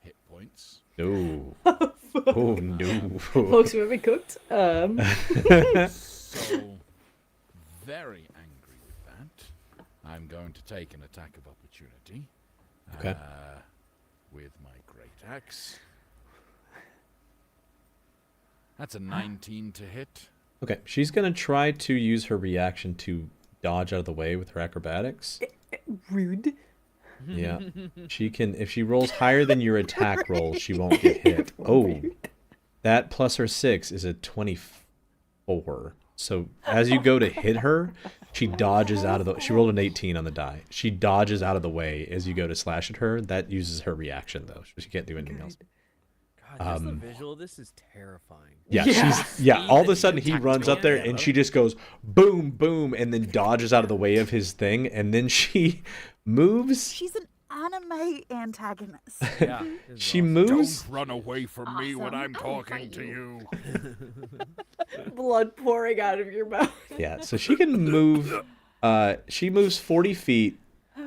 hit points. No. Oh no. Folks, we haven't cooked. So very angry with that. I'm going to take an attack of opportunity. Okay. With my great axe. That's a 19 to hit. Okay, she's going to try to use her reaction to dodge out of the way with her acrobatics. Rude. Yeah. She can, if she rolls higher than your attack roll, she won't get hit. Oh, that plus her 6 is a 24. So as you go to hit her, she dodges out of the, she rolled an 18 on the die. She dodges out of the way as you go to slash at her. That uses her reaction though. She can't do anything else. God, just the visual of this is terrifying. Yeah, Yeah. she's all of a That sudden you he runs tactical up there and she just goes boom, boom, and then dodges out of the way of his thing, and then she moves. She's an anime antagonist. Yeah, this is She awesome. moves. Don't run away from me when Awesome. I'm I'll talking fight to you. you. Blood pouring out of your mouth. Yeah, so she can move. She moves 40 feet,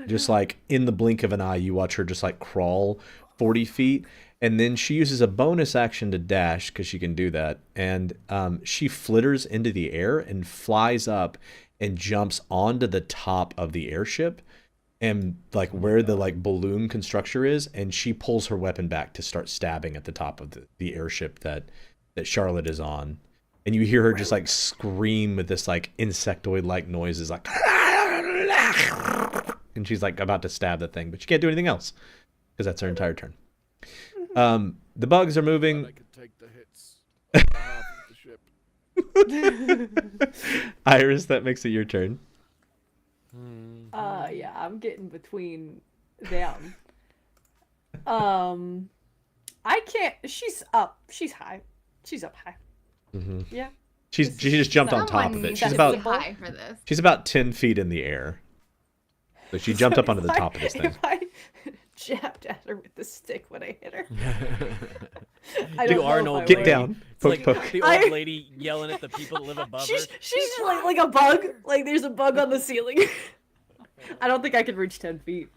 just like in the blink of an eye. You watch her just like crawl 40 feet, and then she uses a bonus action to dash because she can do that. And she flitters into the air and flies up and jumps onto the top of the airship, and like where the like balloon constructor is, and she pulls her weapon back to start stabbing at the top of the airship that Charlotte is on. And you hear her just like scream with this like insectoid like noises, like, and she's like about to stab the thing, but she can't do anything else because that's her entire turn. The bugs are But I moving. could take the hits on behalf of the ship. Iris, that makes it your turn. Yeah, I'm getting between them. I can't. She's up. She's high. She's up high. Mm-hmm. Yeah. She just jumped on top of Someone it. needs She's to about be high for this. she's about 10 feet in the air. So she jumped up onto the top of this thing. If I jabbed at her with the stick when I hit her, I Do don't know Arnold if I Get would. down. It's Poke, like poke. the old lady yelling at the people that live above her. She's like a bug. Like there's a bug on the ceiling. I don't think I could reach 10 feet.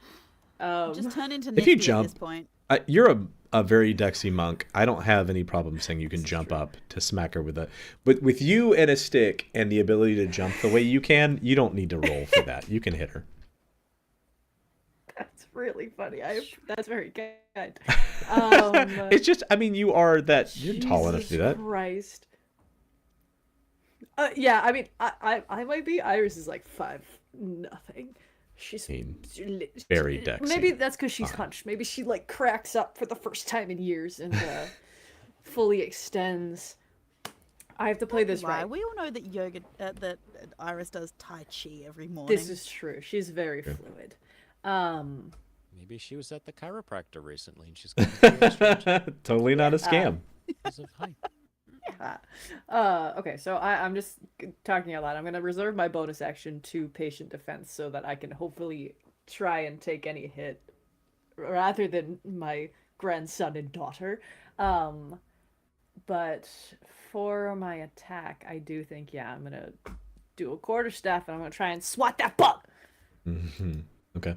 Just turn into If you Nifty at jump- this point. You're a very Dexy monk. I don't have any problem saying you can jump up to smack her with a. But with you and a stick and the ability to jump the way you can, you don't need to roll for that. You can hit her. That's really funny. That's very kind. It's just, I mean, you are that. You're tall enough to do that. Christ. Yeah, I mean, I might be. Iris is like 5'0". She's Very Dexy. Maybe that's because she's Fine. hunched. Maybe she like cracks up for the first time in years and fully extends. I have to play this Why? right. We all know that that Iris does Tai Chi every morning. This is true. She's very Yeah. fluid. Maybe she was at the chiropractor recently and she's going Totally not a scam. because of height. Okay, so I'm just talking out loud. I'm gonna reserve my bonus action to patient defense so that I can hopefully try and take any hit rather than my grandson and daughter. But for my attack, I do think, yeah, I'm gonna do a quarterstaff and I'm gonna try and swat that bug. Mm-hmm. Okay.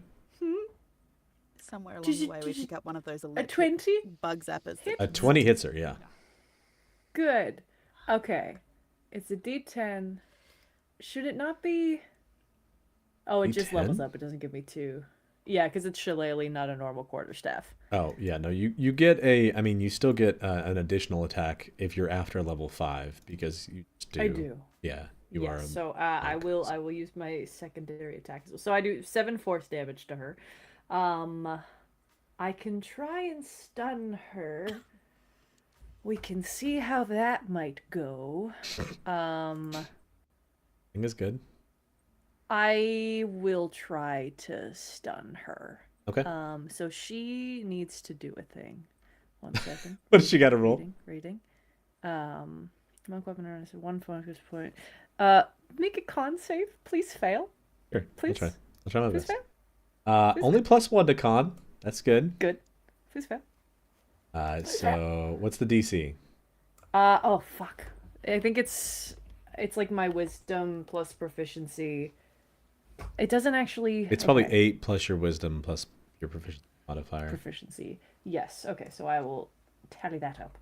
Somewhere along the way, we pick up one of those A electric 20? bug zappers. Hit. A 20 hits her, yeah. Good. Okay. It's a D10. Should it not be? Oh, it just levels D10? up. It doesn't give me 2. Yeah, because it's shillelagh, not a normal quarterstaff. Oh, yeah, no, you get a, I mean, you still get an additional attack if you're after level 5, because you do. I do. Yeah, you Yes, are. so I will use my secondary attack as well. So I do 7 force damage to her. I can try and stun her. We can see how that might go. I think it's good. I will try to stun her. Okay. So she needs to do a thing. 1 second. What does she got to roll? Reading. Monk weapon around 1 focus point. Make a con save. Please fail. Sure, Please. I'll try my Please best. fail. Only +1 to con. That's good. Good. Please fail. So what's the DC? Oh fuck. I think it's like my wisdom plus proficiency. It doesn't actually. It's probably okay. 8 plus your wisdom plus your proficiency modifier. Proficiency. Yes. Okay. So I will tally that up.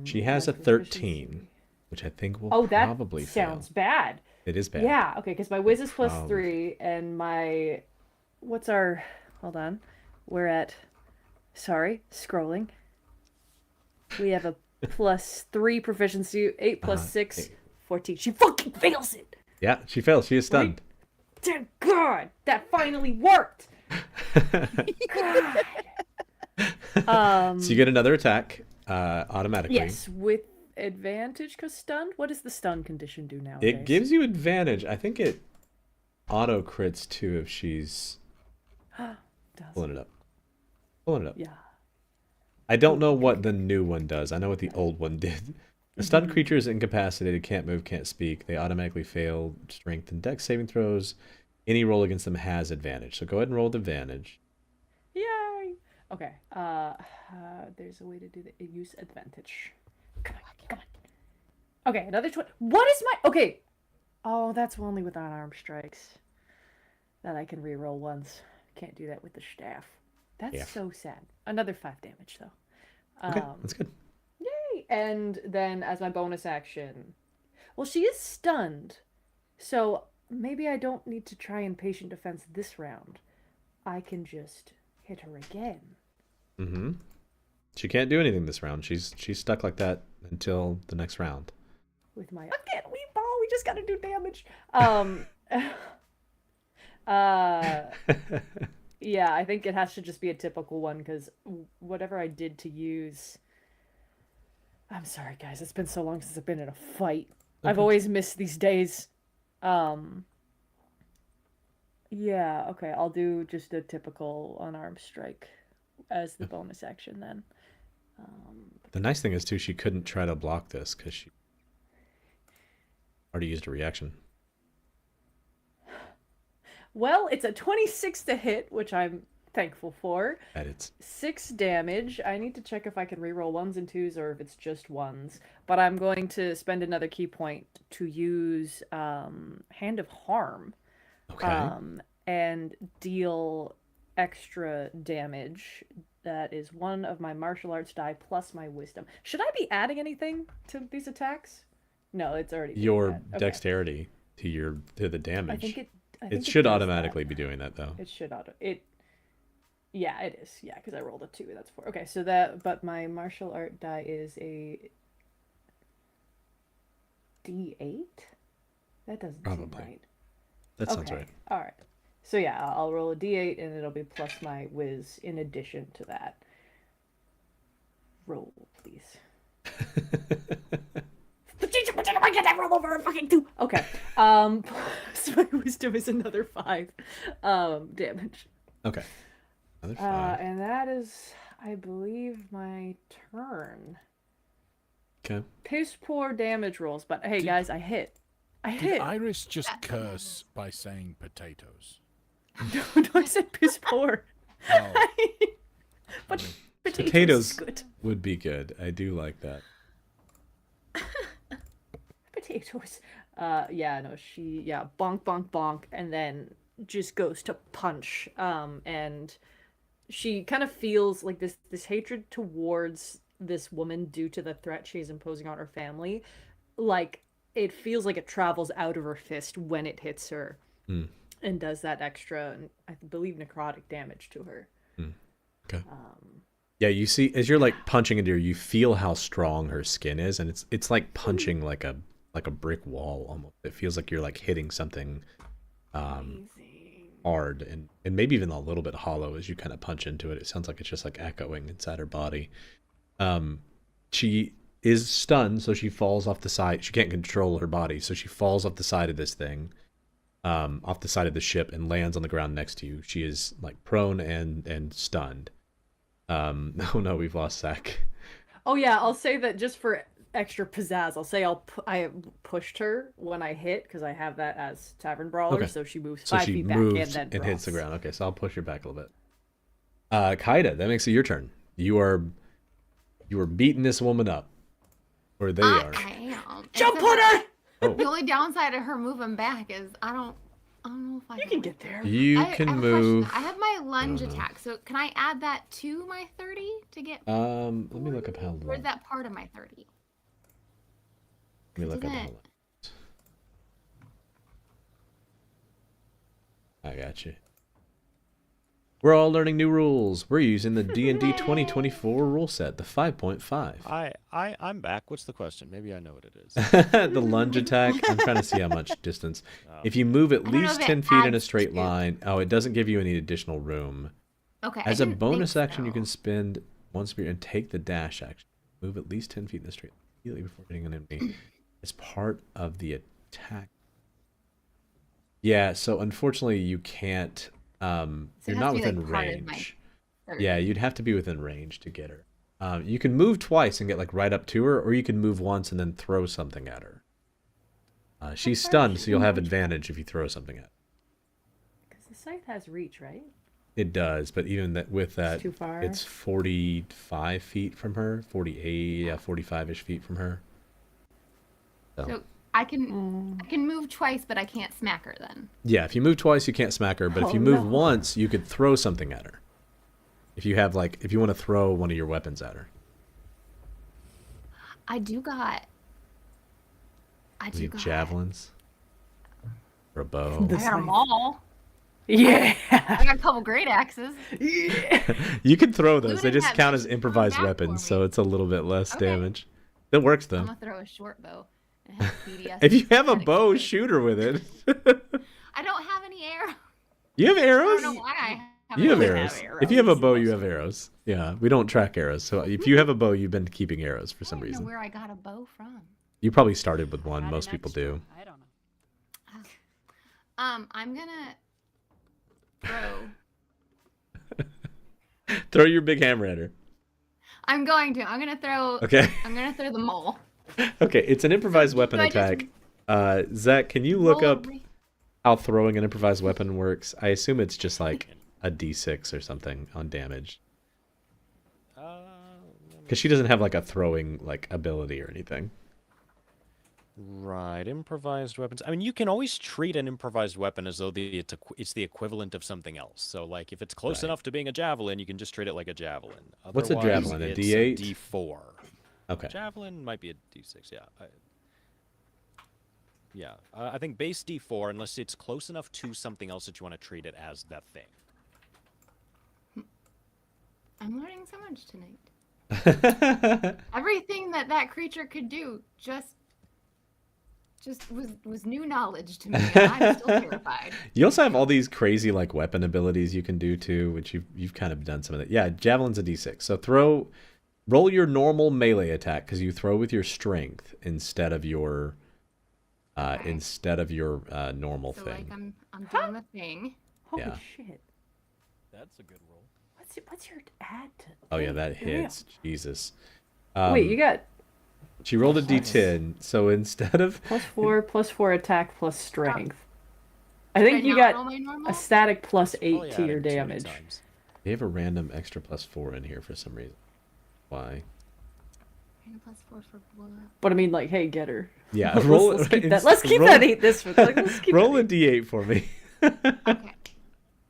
She has my a 13, proficiency- which I think will Oh, that probably sounds fail. bad. It is bad. Yeah. Okay. Because my wiz is plus Probably. 3, and my what's our? Hold on. We're at. Sorry, scrolling. We have a +3 proficiency. 8 plus Uh-huh. 6, 14. She fucking fails it. Yeah, she fails. She is stunned. Dear God, that finally worked. God. So you get another attack automatically. Yes, with advantage because stunned. What does the stun condition do nowadays? It gives you advantage. I think it auto crits too if she's Does. pulling it up. Pulling it up. Yeah. I don't know what the new one does. I know what the old one did. A stunned creature is incapacitated, can't move, can't speak. They automatically fail strength and dex saving throws. Any roll against them has advantage. So go ahead and roll with advantage. Yay. Okay. There's a way to do the use advantage. Come on. Okay, another 20. What is my? Okay. Oh, that's only with unarmed strikes. That I can reroll once. Can't do that with the staff. That's Yeah. so sad. Another 5 damage though. Okay, that's good. Yay! And then as my bonus action, well, she is stunned, so maybe I don't need to try and patient defense this round. I can just hit her again. Mm-hmm. She can't do anything this round. She's stuck like that until the next round. With my again, we ball. We just gotta do damage. Yeah, I think it has to just be a typical one because whatever I did to use. I'm sorry, guys. It's been so long since I've been in a fight. I've always missed these days. Yeah, okay. I'll do just a typical unarmed strike as the bonus action then. The nice thing is, too, she couldn't try to block this because she already used a reaction. Well, it's a 26 to hit, which I'm thankful for. That it's 6 damage. I need to check if I can reroll 1s and 2s or if it's just 1s. But I'm going to spend another key point to use Hand of Harm. okay. And deal extra damage. That is one of my martial arts die plus my wisdom. Should I be adding anything to these attacks? No, it's already doing Your that. Okay. dexterity to the damage. I think it. I It think should does automatically that. be doing that, though. It should auto. It. Yeah, it is. Yeah, because I rolled a 2. That's 4. Okay, so that. But my martial art die is a D8. That doesn't seem Probably. right. That sounds Okay, right. all right. So yeah, I'll roll a d8 and it'll be plus my whiz in addition to that. Roll, please. I get that roll over a fucking 2. Okay. So my wisdom is another 5 damage. Okay. Another 5. And that is, I believe, my turn. Okay. Piss poor damage rolls, but hey guys, I hit. I Did hit. Iris just curse by saying potatoes? No, I said piss poor. Oh, But funny. potatoes is Potatoes good. would be good. I do like that. Potatoes. Yeah, no, bonk, bonk, bonk, and then just goes to punch. And she kind of feels like this hatred towards this woman due to the threat she's imposing on her family. Like, it feels like it travels out of her fist when it hits her. Hmm. And does that extra, I believe, necrotic damage to her. Okay. Yeah, you see, as you're like punching into her, you feel how strong her skin is, and it's like punching like a brick wall almost. It feels like you're like hitting something hard and maybe even a little bit hollow as you kind of punch into it. It sounds like it's just like echoing inside her body. She is stunned, so she falls off the side. She can't control her body, so she falls off the side of this thing. Off the side of the ship and lands on the ground next to you. She is like prone and stunned. Oh no, we've lost Zach. Oh yeah, I'll say that just for extra pizzazz. I'll say I pushed her when I hit because I have that as Tavern Brawler, Okay. so she moves So 5 she feet back moves and then hits the drops. ground. Okay, so I'll push her back a little bit. Kaida, that makes it your turn. You are beating this woman up, or they are. I am. Jump Except on her! Oh, The only downside of her moving back is I don't know if I You can get there. you I can have a question. move. I have my lunge know. attack, so can I add that to my 30 to get? Let me look up how long. Or is that part of my 30? Let me look up how Isn't long. I got you. We're all learning new rules. We're using the D&D 2024 rule set, the 5.5. I'm back. What's the question? Maybe I know what it is. The lunge attack. I'm trying to see how much distance. If you move at don't know least if it 10 feet in a adds straight to- line, it doesn't give you any additional room. Okay. I As a didn't bonus think action, you so. can spend one spear and take the dash action. Move at least 10 feet in a straight line immediately before hitting an enemy. As part of the attack. Yeah, so unfortunately you can't. So it You're has not to be, like, within part of my range. 30. Yeah, you'd have to be within range to get her. You can move twice and get like right up to her, or you can move once and then throw something at her. She's stunned, so you'll have advantage if you throw something at her. Because the scythe has reach, right? It does, but even that with that, too far. it's 45 feet from her, 48, yeah, 45-ish feet from her. So I can move twice, but I can't smack her then. Yeah, if you move twice, you can't smack her, but if Oh, you move no. once, you could throw something at her. If you want to throw one of your weapons at her. I do got. Any javelins? Or a bow? I got them all. Yeah. I got a couple great axes. You can throw those. They Looting just that count as bitch improvised back for weapons, me. so it's a little bit less Okay. damage. It works I'm though. gonna throw a short bow. It has BDS. If you have a static bow, strike. shoot her with it. I don't have any arrows. You have I arrows? don't know why I have You have any arrows. If you have a bow, you have arrows. Yeah, we don't track arrows. So if you have a bow, you've been keeping arrows for some I don't know reason. where I got a bow from. You probably started with one. Got Most an people extra. do. I don't know. I'm gonna throw. Throw your big hammer at her. I'm going to. I'm gonna throw. Okay. I'm gonna throw the mole. Okay, it's an improvised weapon Do I just attack. Zach, can you look roll a up re- how throwing an improvised weapon works? I assume it's just like a d6 or something on damage. Because she doesn't have like a throwing like ability or anything. Right, improvised weapons. I mean, you can always treat an improvised weapon as though it's the equivalent of something else. So, like, if it's close Right. enough to being a javelin, you can just treat it like a javelin. What's a Otherwise, javelin, a it's D8? D4. Okay. Javelin might be a D6, yeah. I think base D4, unless it's close enough to something else that you want to treat it as that thing. I'm learning so much tonight. Everything that creature could do just was new knowledge to me. And I'm still terrified. You also have all these crazy like weapon abilities you can do too, which you've kind of done some of that. Yeah, javelin's a d6. So roll your normal melee attack because you throw with your strength instead of your Okay. normal So thing. like I'm doing the thing. Holy Yeah. shit. That's a good roll. What's your add to? Oh yeah, that Damn. hits. Jesus. Wait, you got She rolled a d10, so instead of +4 attack plus strength. I Did think you not roll got my normal? a static +8 Probably to your added too many damage. times. they have a random extra +4 in here for some reason. Why? And +4 for blood. But I mean, like, hey, get her. Yeah, let's, roll. let's keep that. Let's keep roll- that 8 this week. Like, let's keep Roll that a d8 for me, Okay.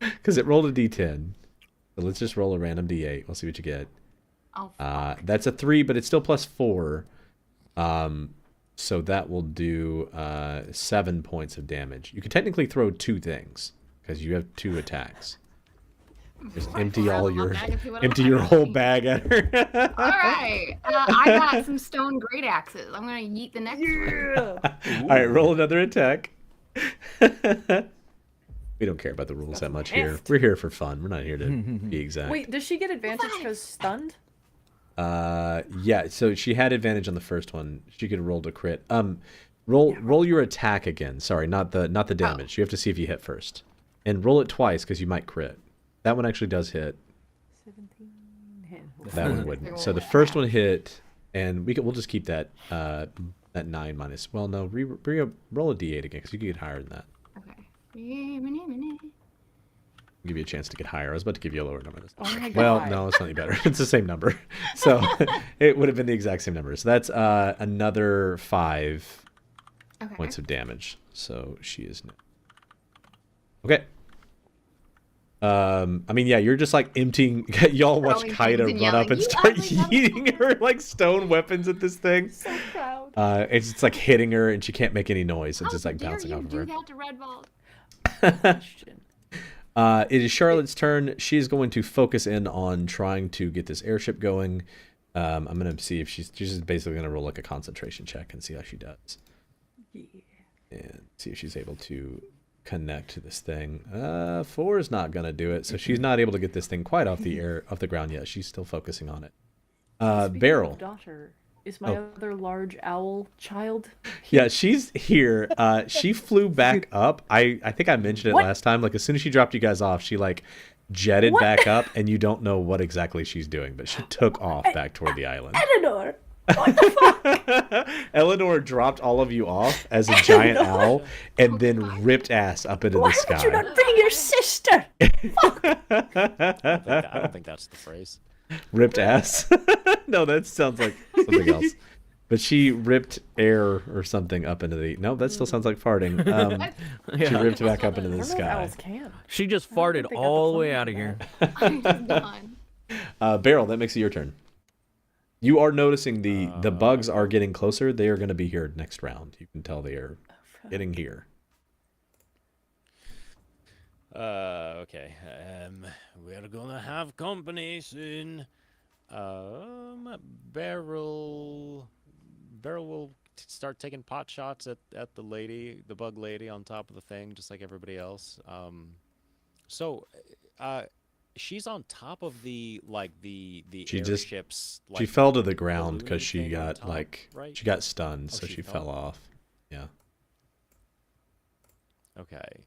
because it rolled a d10. So let's just roll a random d8. We'll see what you get. Oh, fuck. That's a 3, but it's still +4. So that will do 7 points of damage. You can technically throw 2 things because you have 2 attacks. Just empty all your whole bag at her. All right. I got some stone great axes. I'm gonna yeet the next one. All right, roll another attack. We don't care about the rules that much here. We're here for fun. We're not here to be exact. Wait, does she get advantage Five. because stunned? Yeah. So she had advantage on the first one. She could roll to crit. Roll your attack again. Sorry, not the damage. You have to see if you hit first, and roll it twice because you might crit. That one actually does hit. 17. That one wouldn't. So the first one hit, and we'll just keep that that 9 minus. Well, no, roll a d8 again because you can get higher than that. Okay. Give you a chance to get higher. I was about to give you a lower number. Oh my god. Well, no, it's not any better. It's the same number. So it would have been the exact same number. So that's another 5 Okay. points of damage. So she is now. Okay. I mean, yeah, you're just like emptying. Y'all watch Throwing Kaida things and run up yelling, and "You start ugly motherfucker." yeeting her like stone weapons at this thing. So proud. It's just like hitting her, and she can't make any noise. It's How just like dare bouncing you off of do her. that to Red Vault? Question. It is Charlotte's turn. She's going to focus in on trying to get this airship going. I'm going to see if she's just basically going to roll like a concentration check and see how she does. Yeah. And see if she's able to connect to this thing. 4 is not going to do it. So she's not able to get this thing quite off the ground yet. She's still focusing on it. Speaking Beryl. of daughter, is my other large owl child? Yeah, she's here. She flew back up. I think I mentioned it What? last time. Like as soon as she dropped you guys off, she like jetted back up, and you don't know what exactly she's doing, but she took off back toward the island. Eleanor! What the fuck? Eleanor dropped all of you off as a giant owl, and then ripped ass up into Why the sky. would you not bring your sister? I don't think that's the phrase. Ripped ass? No, that sounds like something else. But she ripped air or something up into the. No, that still sounds like farting. She Yeah. ripped back up into I the don't know if sky. owls can. She just I don't farted think they got the all the way phone out of number. here. I'm just done. Beryl, that makes it your turn. You are noticing the bugs are getting closer. They are going to be here next round. You can tell they are getting here. Okay. We're gonna have company soon. Beryl will start taking pot shots at the bug lady on top of the thing, just like everybody else. She's on top of the She just- airships. She fell to the ground balloon because she thing on got top, like right? she got stunned, Oh, so she she fell? fell off. Yeah. Okay.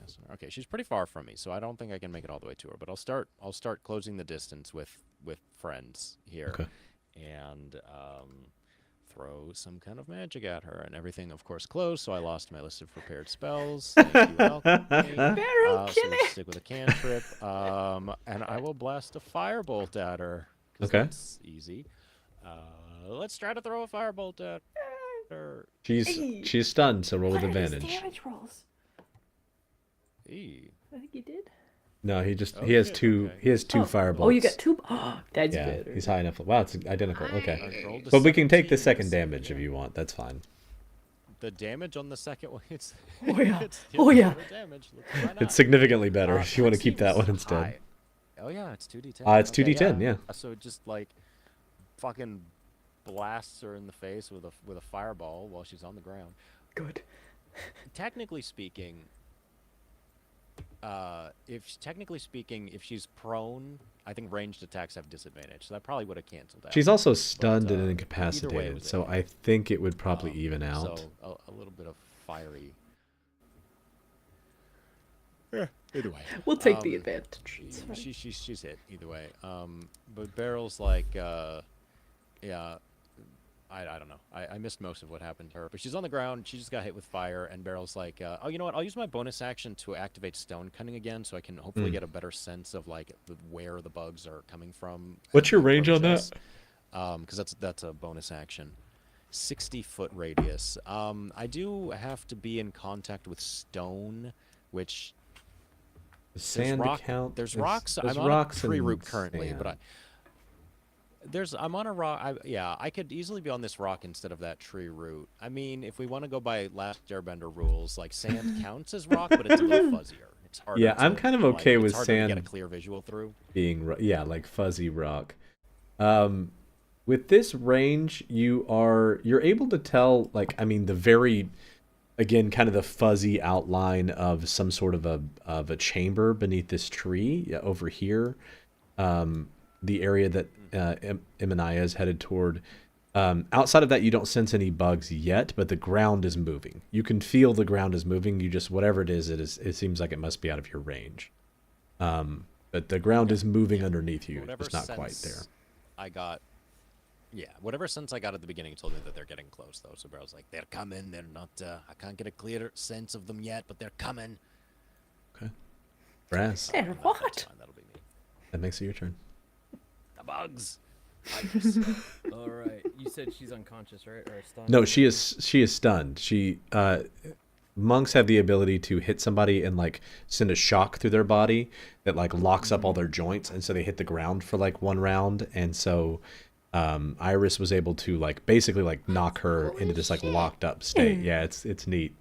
casting her. Okay, she's pretty far from me, so I don't think I can make it all the way to her. But I'll start closing the distance with friends here, Okay. and throw some kind of magic at her, and everything, of course, closed. So I lost my list of prepared spells. Thank you, Alchemy. Barrel So kill we'll it. stick with a cantrip, and I will blast a firebolt at her. 'Cause Okay. that's easy. Let's try to throw a firebolt at her. She's stunned, so roll with What are his advantage. damage rolls? Eee. I think you did. No, he Oh, he has shit, two. okay. He has two firebolts. Oh, you got two. That's Yeah, better. he's high enough. Wow, it's identical. Okay, I rolled a but we can take the 17 second to damage save if it. you want. That's fine. The damage on the second one, it's Oh, yeah. it's Oh, yeah. better damage. Why not? It's significantly better Uh, if you want to keep that one seems instead. high. Oh yeah, it's 2d10. It's 2d10, yeah. So it just like fucking blasts her in the face with a fireball while she's on the ground. Good. Technically speaking, if she's prone, I think ranged attacks have disadvantage. So that probably would have canceled out. She's also stunned and either way, it incapacitated, was so a I think it would probably Um, even out. So a little bit of fiery. Yeah. Either way. We'll take the Um, advantage. It's fine. She's hit either way. But Barrel's like, yeah, I don't know. I missed most of what happened to her, but she's on the ground. She just got hit with fire, and Barrel's like, oh, you know what? I'll use my bonus action to activate stone cutting again, so I can hopefully get a better sense of like where the bugs are coming from. What's as your they range on approach that? us. Because that's a bonus action. 60-foot radius. I do have to be in contact with stone, which Does sand count? There's There's- rocks. there's I'm on rocks a tree and root currently, but sand. I'm on a rock. Yeah, I could easily be on this rock instead of that tree root. I mean, if we want to go by Last Airbender rules, like sand counts as rock, but it's a little fuzzier. It's harder. Yeah, I'm to, kind of like, okay it's with harder to get a sand clear visual through. being like fuzzy rock. With this range, you're able to tell, like, I mean, the very, again, kind of the fuzzy outline of some sort of a chamber beneath this tree over here. The area that Imanaya is headed toward. Outside of that, you don't sense any bugs yet, but the ground is moving. You can feel the ground is moving. You just, whatever it is, it seems like it must be out of your range. But the ground is moving underneath you. Whatever It's not quite there. sense I got. Yeah, whatever sense I got at the beginning told me that they're getting close, though. So Barrel's like, they're coming. They're not. I can't get a clear sense of them yet, but they're coming. Okay. Brass, They're That's what? fine, that'll be me. that makes it your turn. The bugs. All right. You said she's unconscious, right? Or stunned? No, she is stunned. Monks have the ability to hit somebody and like send a shock through their body that like locks up all their joints, and so they hit the ground for like one round. And so Iris was able to like basically like knock her into this like locked up state. Yeah, it's neat.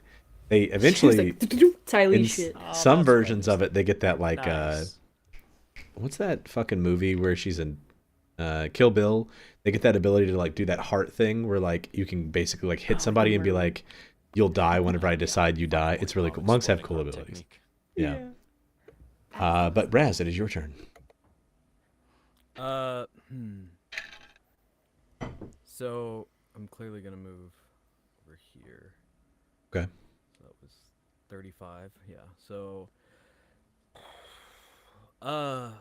They eventually Tylee in shit. some that's versions of it they get that like Nice. what's that fucking movie where she's in Kill Bill? They get that ability to like do that heart thing where like you can basically like hit somebody and be like, you'll die whenever I decide you die. It's really cool. Monks have cool Exploding heart abilities. technique. Yeah. But Raz, it is your turn. So I'm clearly gonna move over here. Okay. So that was 35. Yeah. So. I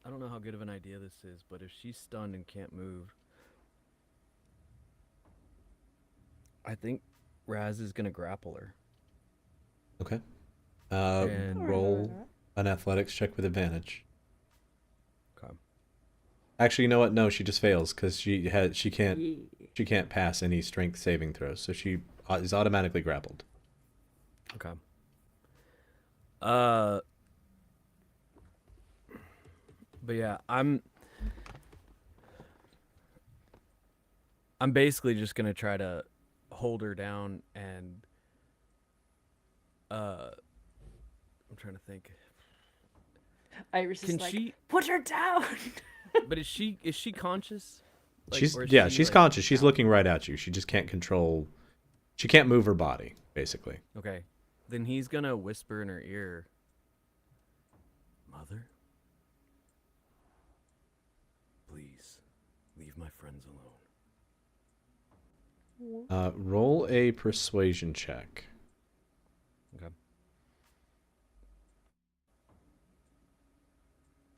don't know how good of an idea this is, but if she's stunned and can't move, I think Raz is gonna grapple her. Okay. And- Roll an athletics check with advantage. Okay. Actually, you know what? No, she just fails because she can't pass any strength saving throws, so she is automatically grappled. Okay. But yeah, I'm basically just gonna try to hold her down and I'm trying to think. Iris is Can like, she? put her down. But is she conscious? Like, She's or is yeah, she, she's like, conscious. She's out? looking right at you. She just can't control. She can't move her body, basically. Okay, then he's gonna whisper in her ear, "Mother, please leave my friends alone." Roll a persuasion check.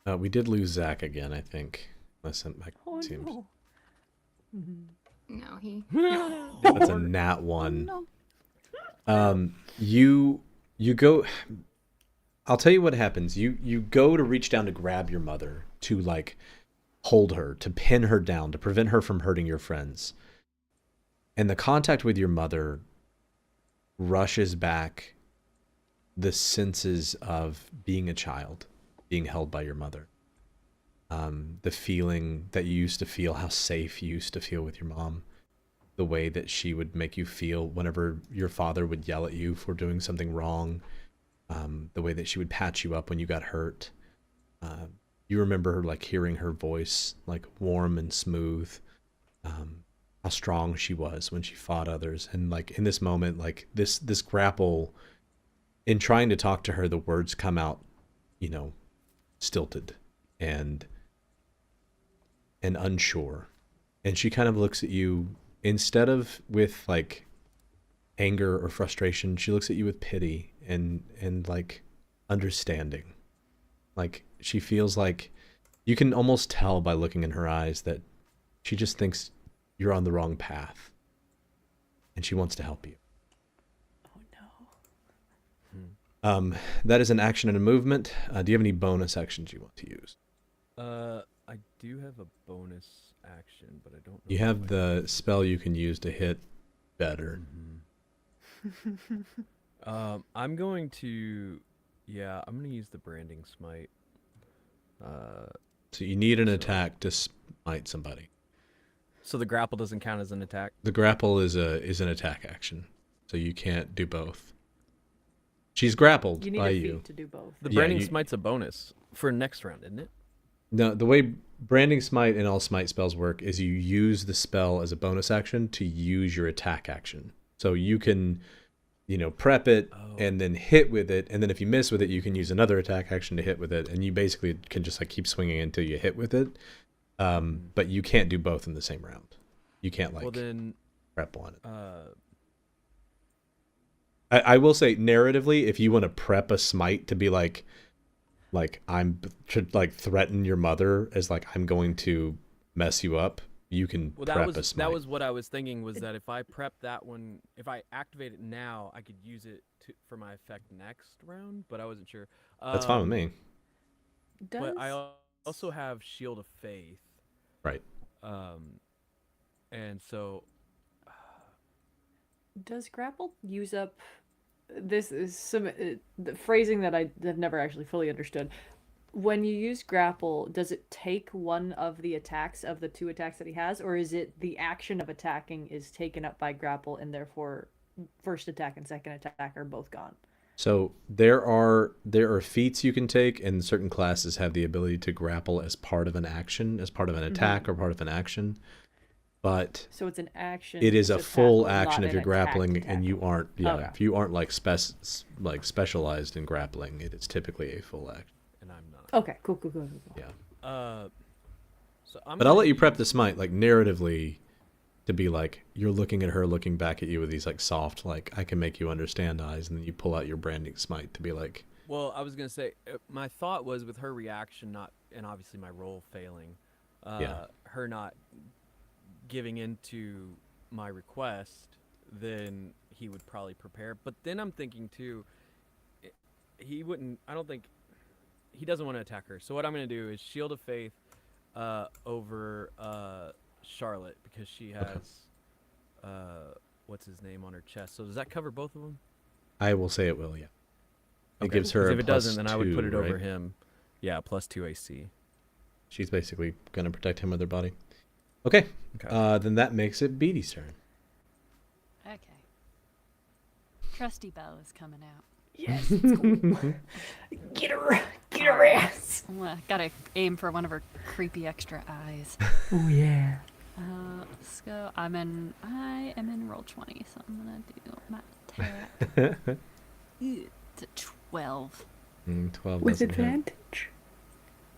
We did lose Zach again, I think. Unless it Oh seems. no. No, he. That's a nat 1. No. You go. I'll tell you what happens. You go to reach down to grab your mother, to like hold her, to pin her down, to prevent her from hurting your friends. And the contact with your mother rushes back the senses of being a child, being held by your mother. The feeling that you used to feel, how safe you used to feel with your mom, the way that she would make you feel whenever your father would yell at you for doing something wrong, the way that she would patch you up when you got hurt. You remember like hearing her voice, like warm and smooth, how strong she was when she fought others. And like in this moment, like this grapple, in trying to talk to her, the words come out, stilted and unsure. And she kind of looks at you, instead of with like anger or frustration, she looks at you with pity and like understanding. Like she feels like you can almost tell by looking in her eyes that she just thinks you're on the wrong path and she wants to help you. Oh no. That is an action and a movement. Do you have any bonus actions you want to use? I do have a bonus action, but I don't know. You if have I the can- spell you can use to hit better. I'm going to use the branding smite. So you need an So- attack to smite somebody. So the grapple doesn't count as an attack. The grapple is an attack action, so you can't do both. She's grappled You need by a you. feat to do both. The Yeah, branding you- smite's a bonus for next round, isn't it? No, the way branding smite and all smite spells work is you use the spell as a bonus action to use your attack action. So you can, prep it Oh. and then hit with it, and then if you miss with it, you can use another attack action to hit with it, and you basically can just like keep swinging until you hit with it. But you can't do both in the same round. You can't like Well then, prep on it. uh, I will say narratively, if you want to prep a smite to be like to like threaten your mother as like I'm going to mess you up, you can well prep a that smite. was what I was thinking, was that if I prep that one, if I activate it now, I could use it for my effect next round, but I wasn't sure. That's fine with me. Does But I also have Shield of Faith. Right. And so Does grapple use up? This is some the phrasing that I have never actually fully understood. When you use grapple, does it take one of the attacks of the 2 attacks that he has, or is it the action of attacking is taken up by grapple and therefore first attack and second attack are both gone? So there are feats you can take, and certain classes have the ability to grapple as part of an action, as part of an attack, or part of an action. But So it's an action. it is a to full tackle, action not if you're an attack to grappling and you tackle. aren't. Okay. If you aren't like specialized in grappling, it is typically a full action. and I'm not. Okay, cool. Yeah. So I'm But I'll gonna let you prep use- the smite like narratively to be like you're looking at her looking back at you with these like soft like I can make you understand eyes, and then you pull out your branding smite to be like Well, I was gonna say my thought was with her reaction, and obviously my roll failing, her not giving into my request, then he would probably prepare. But then I'm thinking too, he wouldn't. I don't think he doesn't want to attack her. So what I'm gonna do is Shield of Faith over Charlotte, because she has what's his name on her chest. So does that cover both of them? I will say it will, yeah. It Okay, gives her 'cause a if it doesn't, plus then I would put 2, it over right? him. Yeah, +2 AC. She's basically gonna protect him with her body. Okay. Okay. Then that makes it Beatty's turn. Okay. Trusty Belle is coming out. Yes, it's cool. Get her ass. Gotta aim for one of her creepy extra eyes. Oh yeah. Let's go. I am in roll 20, so I'm gonna do my attack. It's a 12 12 With doesn't hit. advantage.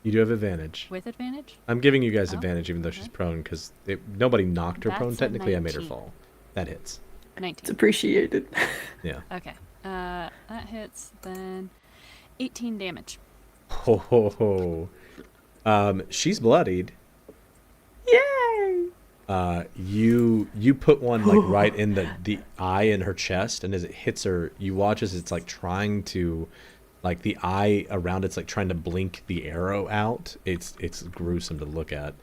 You do have advantage. with advantage. I'm giving you guys Oh, advantage even though she's okay. prone because nobody knocked her prone. That's a Technically, I made her 19. fall. That hits. 19. appreciated. Yeah. Okay. That hits then 18 damage. Oh, she's bloodied. Yay! You put one like right in the eye in her chest, and as it hits her, you watch as it's like trying to, like the eye around it's like trying to blink the arrow out. It's gruesome to look at.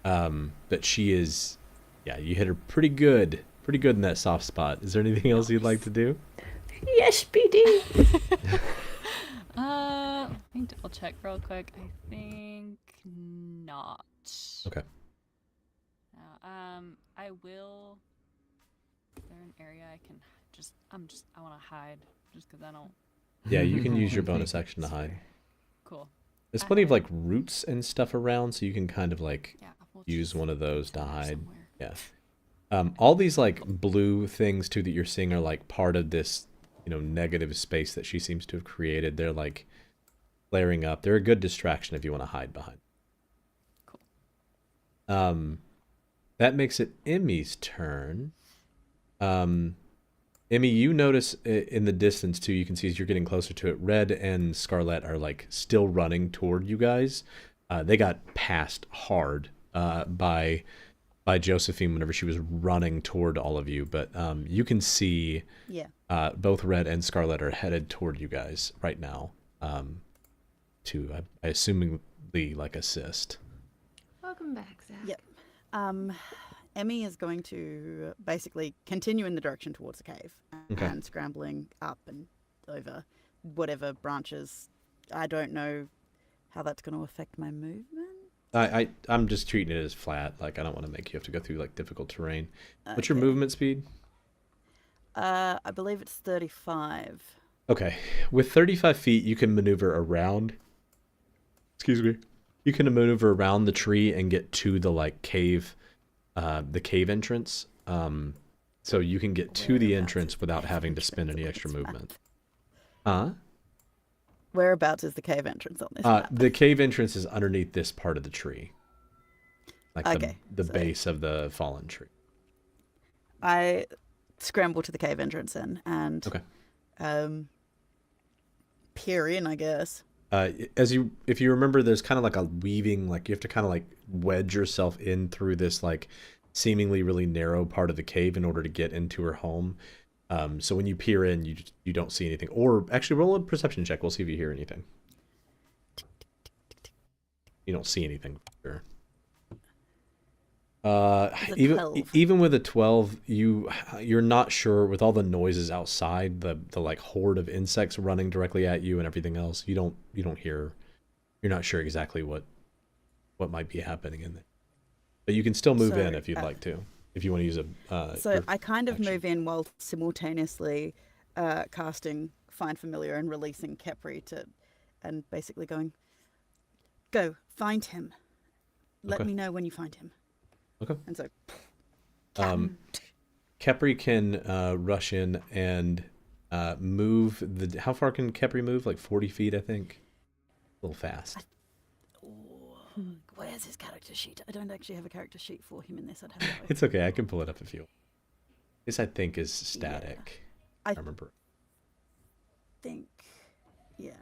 But she is, yeah, you hit her pretty good in that soft spot. Is there anything else you'd like to do? Yes, BD. Let me double check real quick. I think not. Okay. I will. Is there an area I can just? I want to hide just because I don't. Yeah, you can use your bonus action to hide. Cool. There's plenty of like roots and stuff around, so you can kind of like Yeah. We'll use just one of those to hide hide. somewhere. Yeah. All these like blue things too that you're seeing are like part of this, negative space that she seems to have created. They're like flaring up. They're a good distraction if you want to hide behind. Cool. That makes it Emmy's turn. Emmy, you notice in the distance too, you can see as you're getting closer to it, Red and Scarlet are like still running toward you guys. They got passed hard by Josephine whenever she was running toward all of you, but you can see both Red and Scarlet are headed toward you guys right now to I assumingly like assist. Welcome back, Zach. Yep. Emmy is going to basically continue in the direction towards the cave and scrambling up and over whatever branches. I don't know how that's going to affect my movement. I'm just treating it as flat. Like, I don't want to make you have to go through like difficult terrain. What's your movement speed? I believe it's 35. Okay. With 35 feet, you can maneuver around. Excuse me. You can maneuver around the tree and get to the like cave, the cave entrance. So you can get to the entrance without having to spend any extra movement. Whereabouts is the cave entrance on this map? The cave entrance is underneath this part of the tree. Like the so base of the fallen tree. I scramble to the cave entrance and peer in, I guess. If you remember, there's kind of like a weaving, like you have to kind of like wedge yourself in through this like seemingly really narrow part of the cave in order to get into her home. So when you peer in, you don't see anything. Or actually, roll a perception check. We'll see if you hear anything. You don't see anything. Sure. Even with a 12, you're not sure with all the noises outside, the like horde of insects running directly at you and everything else. You don't hear. You're not sure exactly what might be happening in there. But you can still move in if you'd like to. If you want to use a... so I kind of move in while simultaneously casting Find Familiar and releasing Kepri and basically going, go, find him. Let me know when you find him. Okay. And so... Kepri can rush in and move the... How far can Kepri move? Like 40 feet, I think? A little fast. Where's his character sheet? I don't actually have a character sheet for him in this. I'd have to go. It's okay. I can pull it up if you want. This, I think, is static. I remember. Yeah.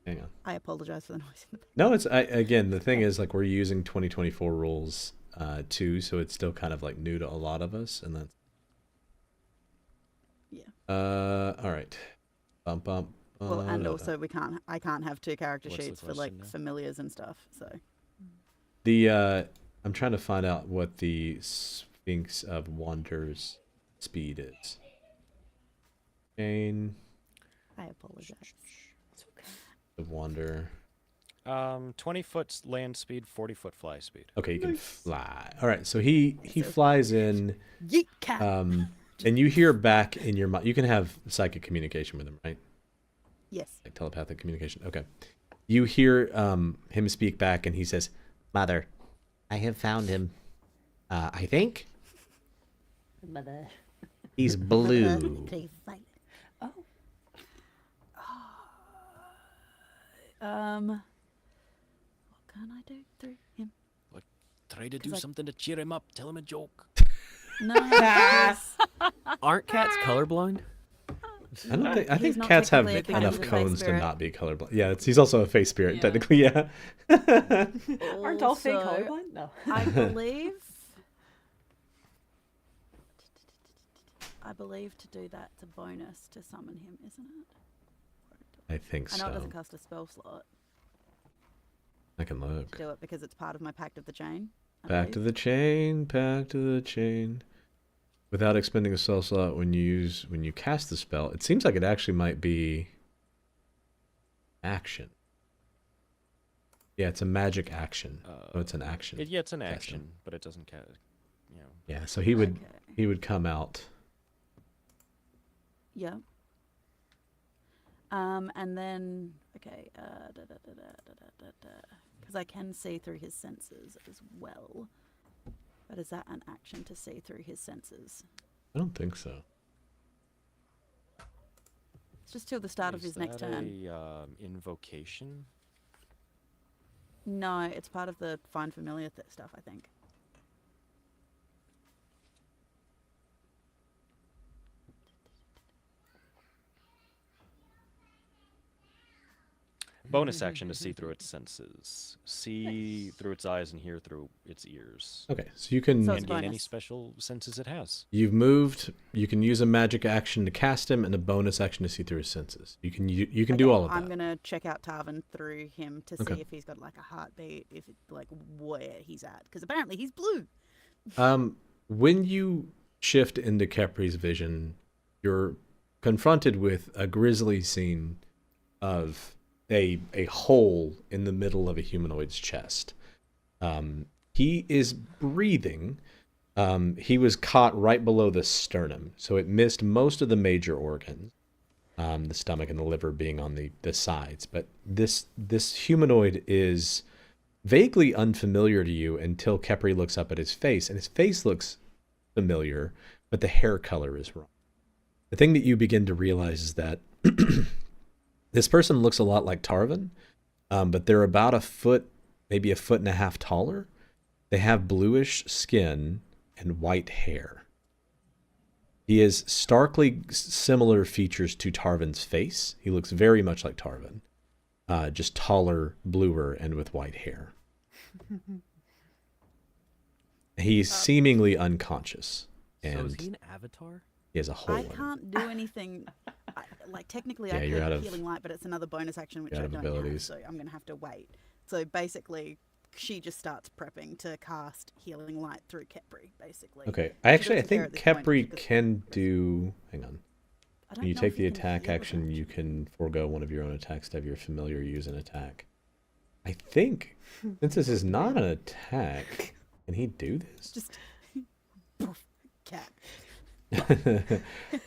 Hang on. I apologize for the noise in the back. No, it's... again, the thing is, like, we're using 2024 rules too, so it's still kind of, like, new to a lot of us, and that's... Yeah. All right. Bump, bump. Well, and also I can't have two character What's the sheets for like question now? familiars and stuff. So I'm trying to find out what the Sphinx of Wonders speed is. Jane I apologize. of Wonder. 20-foot land speed, 40-foot fly speed. Okay, you can fly. All right, so he flies in. Yeet cat. And you hear back in your mind. You can have psychic communication with him, right? Yes. Like telepathic communication. Okay. You hear him speak back, and he says, "Mother, I have found him. I think Mother. he's blue." Oh. What can I do through him? Try to do 'Cause I- something to cheer him up. Tell him a joke. No. because- Aren't cats colorblind? I don't think. I He's think not cats have technically a enough face cones to spirit. not be colorblind. Yeah, he's also a face spirit, Yeah. technically. Yeah. Aren't all fake Also, colorblind? No. I believe to do that, it's a bonus to summon him, isn't it? I think I know it so. doesn't cost a spell slot I can to look. do it because it's part of my Pact of the Chain. Back to the chain. Back to the chain. Without expending a spell slot when you cast the spell, it seems like it actually might be action. Yeah, it's a magic action. Oh, it's an action. Yeah, it's an Casting. action, but it doesn't count. You know. Yeah, so he would come out. Yeah. And then because I can see through his senses as well. But is that an action to see through his senses? I don't think so. It's just till the start of Is his next that turn. a invocation? No, it's part of the Find Familiar stuff, I think. Bonus action to see through its senses. See through its eyes and hear through its ears. Okay, so you can So it's And gain any bonus. special senses it has. you've moved. You can use a magic action to cast him and a bonus action to see through his senses. You can do Okay, all of that. I'm gonna check out Tarvin through him to Okay. see if he's got like a heartbeat, if it, like where he's at, because apparently he's blue. When you shift into Kepri's vision, you're confronted with a grisly scene of a hole in the middle of a humanoid's chest. He is breathing. He was caught right below the sternum, so it missed most of the major organs, the stomach and the liver being on the sides. But this humanoid is vaguely unfamiliar to you until Kepri looks up at his face, and his face looks familiar, but the hair color is wrong. The thing that you begin to realize is that this person looks a lot like Tarvin, but they're about a foot, maybe a foot and a half taller. They have bluish skin and white hair. He has starkly similar features to Tarvin's face. He looks very much like Tarvin, just taller, bluer, and with white hair. He's seemingly unconscious, So is and he an avatar? he has a hole I in him. can't do anything. Like technically, Yeah, I you're could out of- healing light, but it's another bonus action which you're I out of don't abilities. have, so I'm gonna have to wait. So basically, she just starts prepping to cast healing light through Kepri. Basically. Okay, She I doesn't think care at this point Kepri because- can do. Hang on. I don't When you know take if the he can attack heal with action, that. you can forego one of your own attacks to have your familiar use an attack. I think, since this is not an attack, can he do this? Just poof, cat.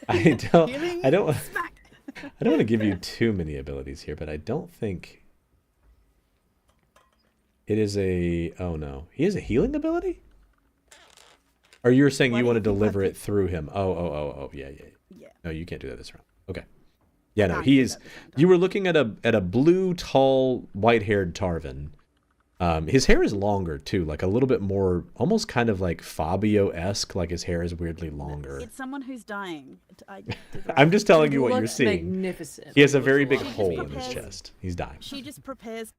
I don't. Healing I don't. smack. I don't want to give you too many abilities here, but I don't think it is a. Oh no, he has a healing ability. Or you're saying Why you do want to you think I deliver it picked- through him? Oh, yeah. Yeah. No, you can't do that this round. Okay. Yeah, no, Can't he do is. that this round, You were looking at a blue, tall, white-haired Tarvin. His hair is longer too, like a little bit more, almost kind of like Fabio-esque. Like his hair is weirdly longer. It's someone who's dying. I did I'm just telling He you what you're looks seeing. magnificent. He has a Looks very a big lot She just hole in his prepares- chest. He's dying. She just prepares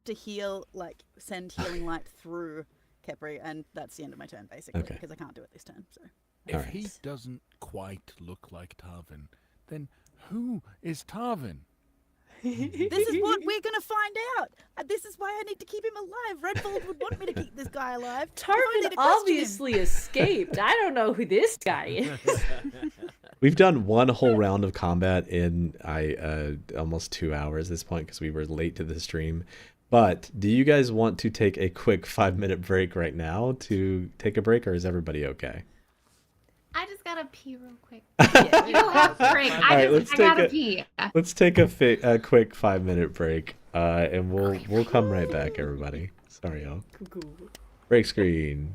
to heal, like send healing light through Kepri, and that's the end of my turn basically, Okay. because I can't do it this turn. So If Alright. he doesn't quite look like Tarvin, then who is Tarvin? this is what we're gonna find out. This is why I need to keep him alive. Redfold would want me to keep this guy alive. 'cause I need Tarvin to question him. obviously escaped. I don't know who this guy is. We've done one whole round of combat in almost 2 hours at this point because we were late to the stream. But do you guys want to take a quick 5-minute break right now to take a break, or is everybody okay? I just gotta pee real quick. Yeah. You don't have to break. All right, let's I take gotta a- pee. Let's take a quick 5-minute break, and we'll come right back, everybody. Sorry, y'all. Break screen.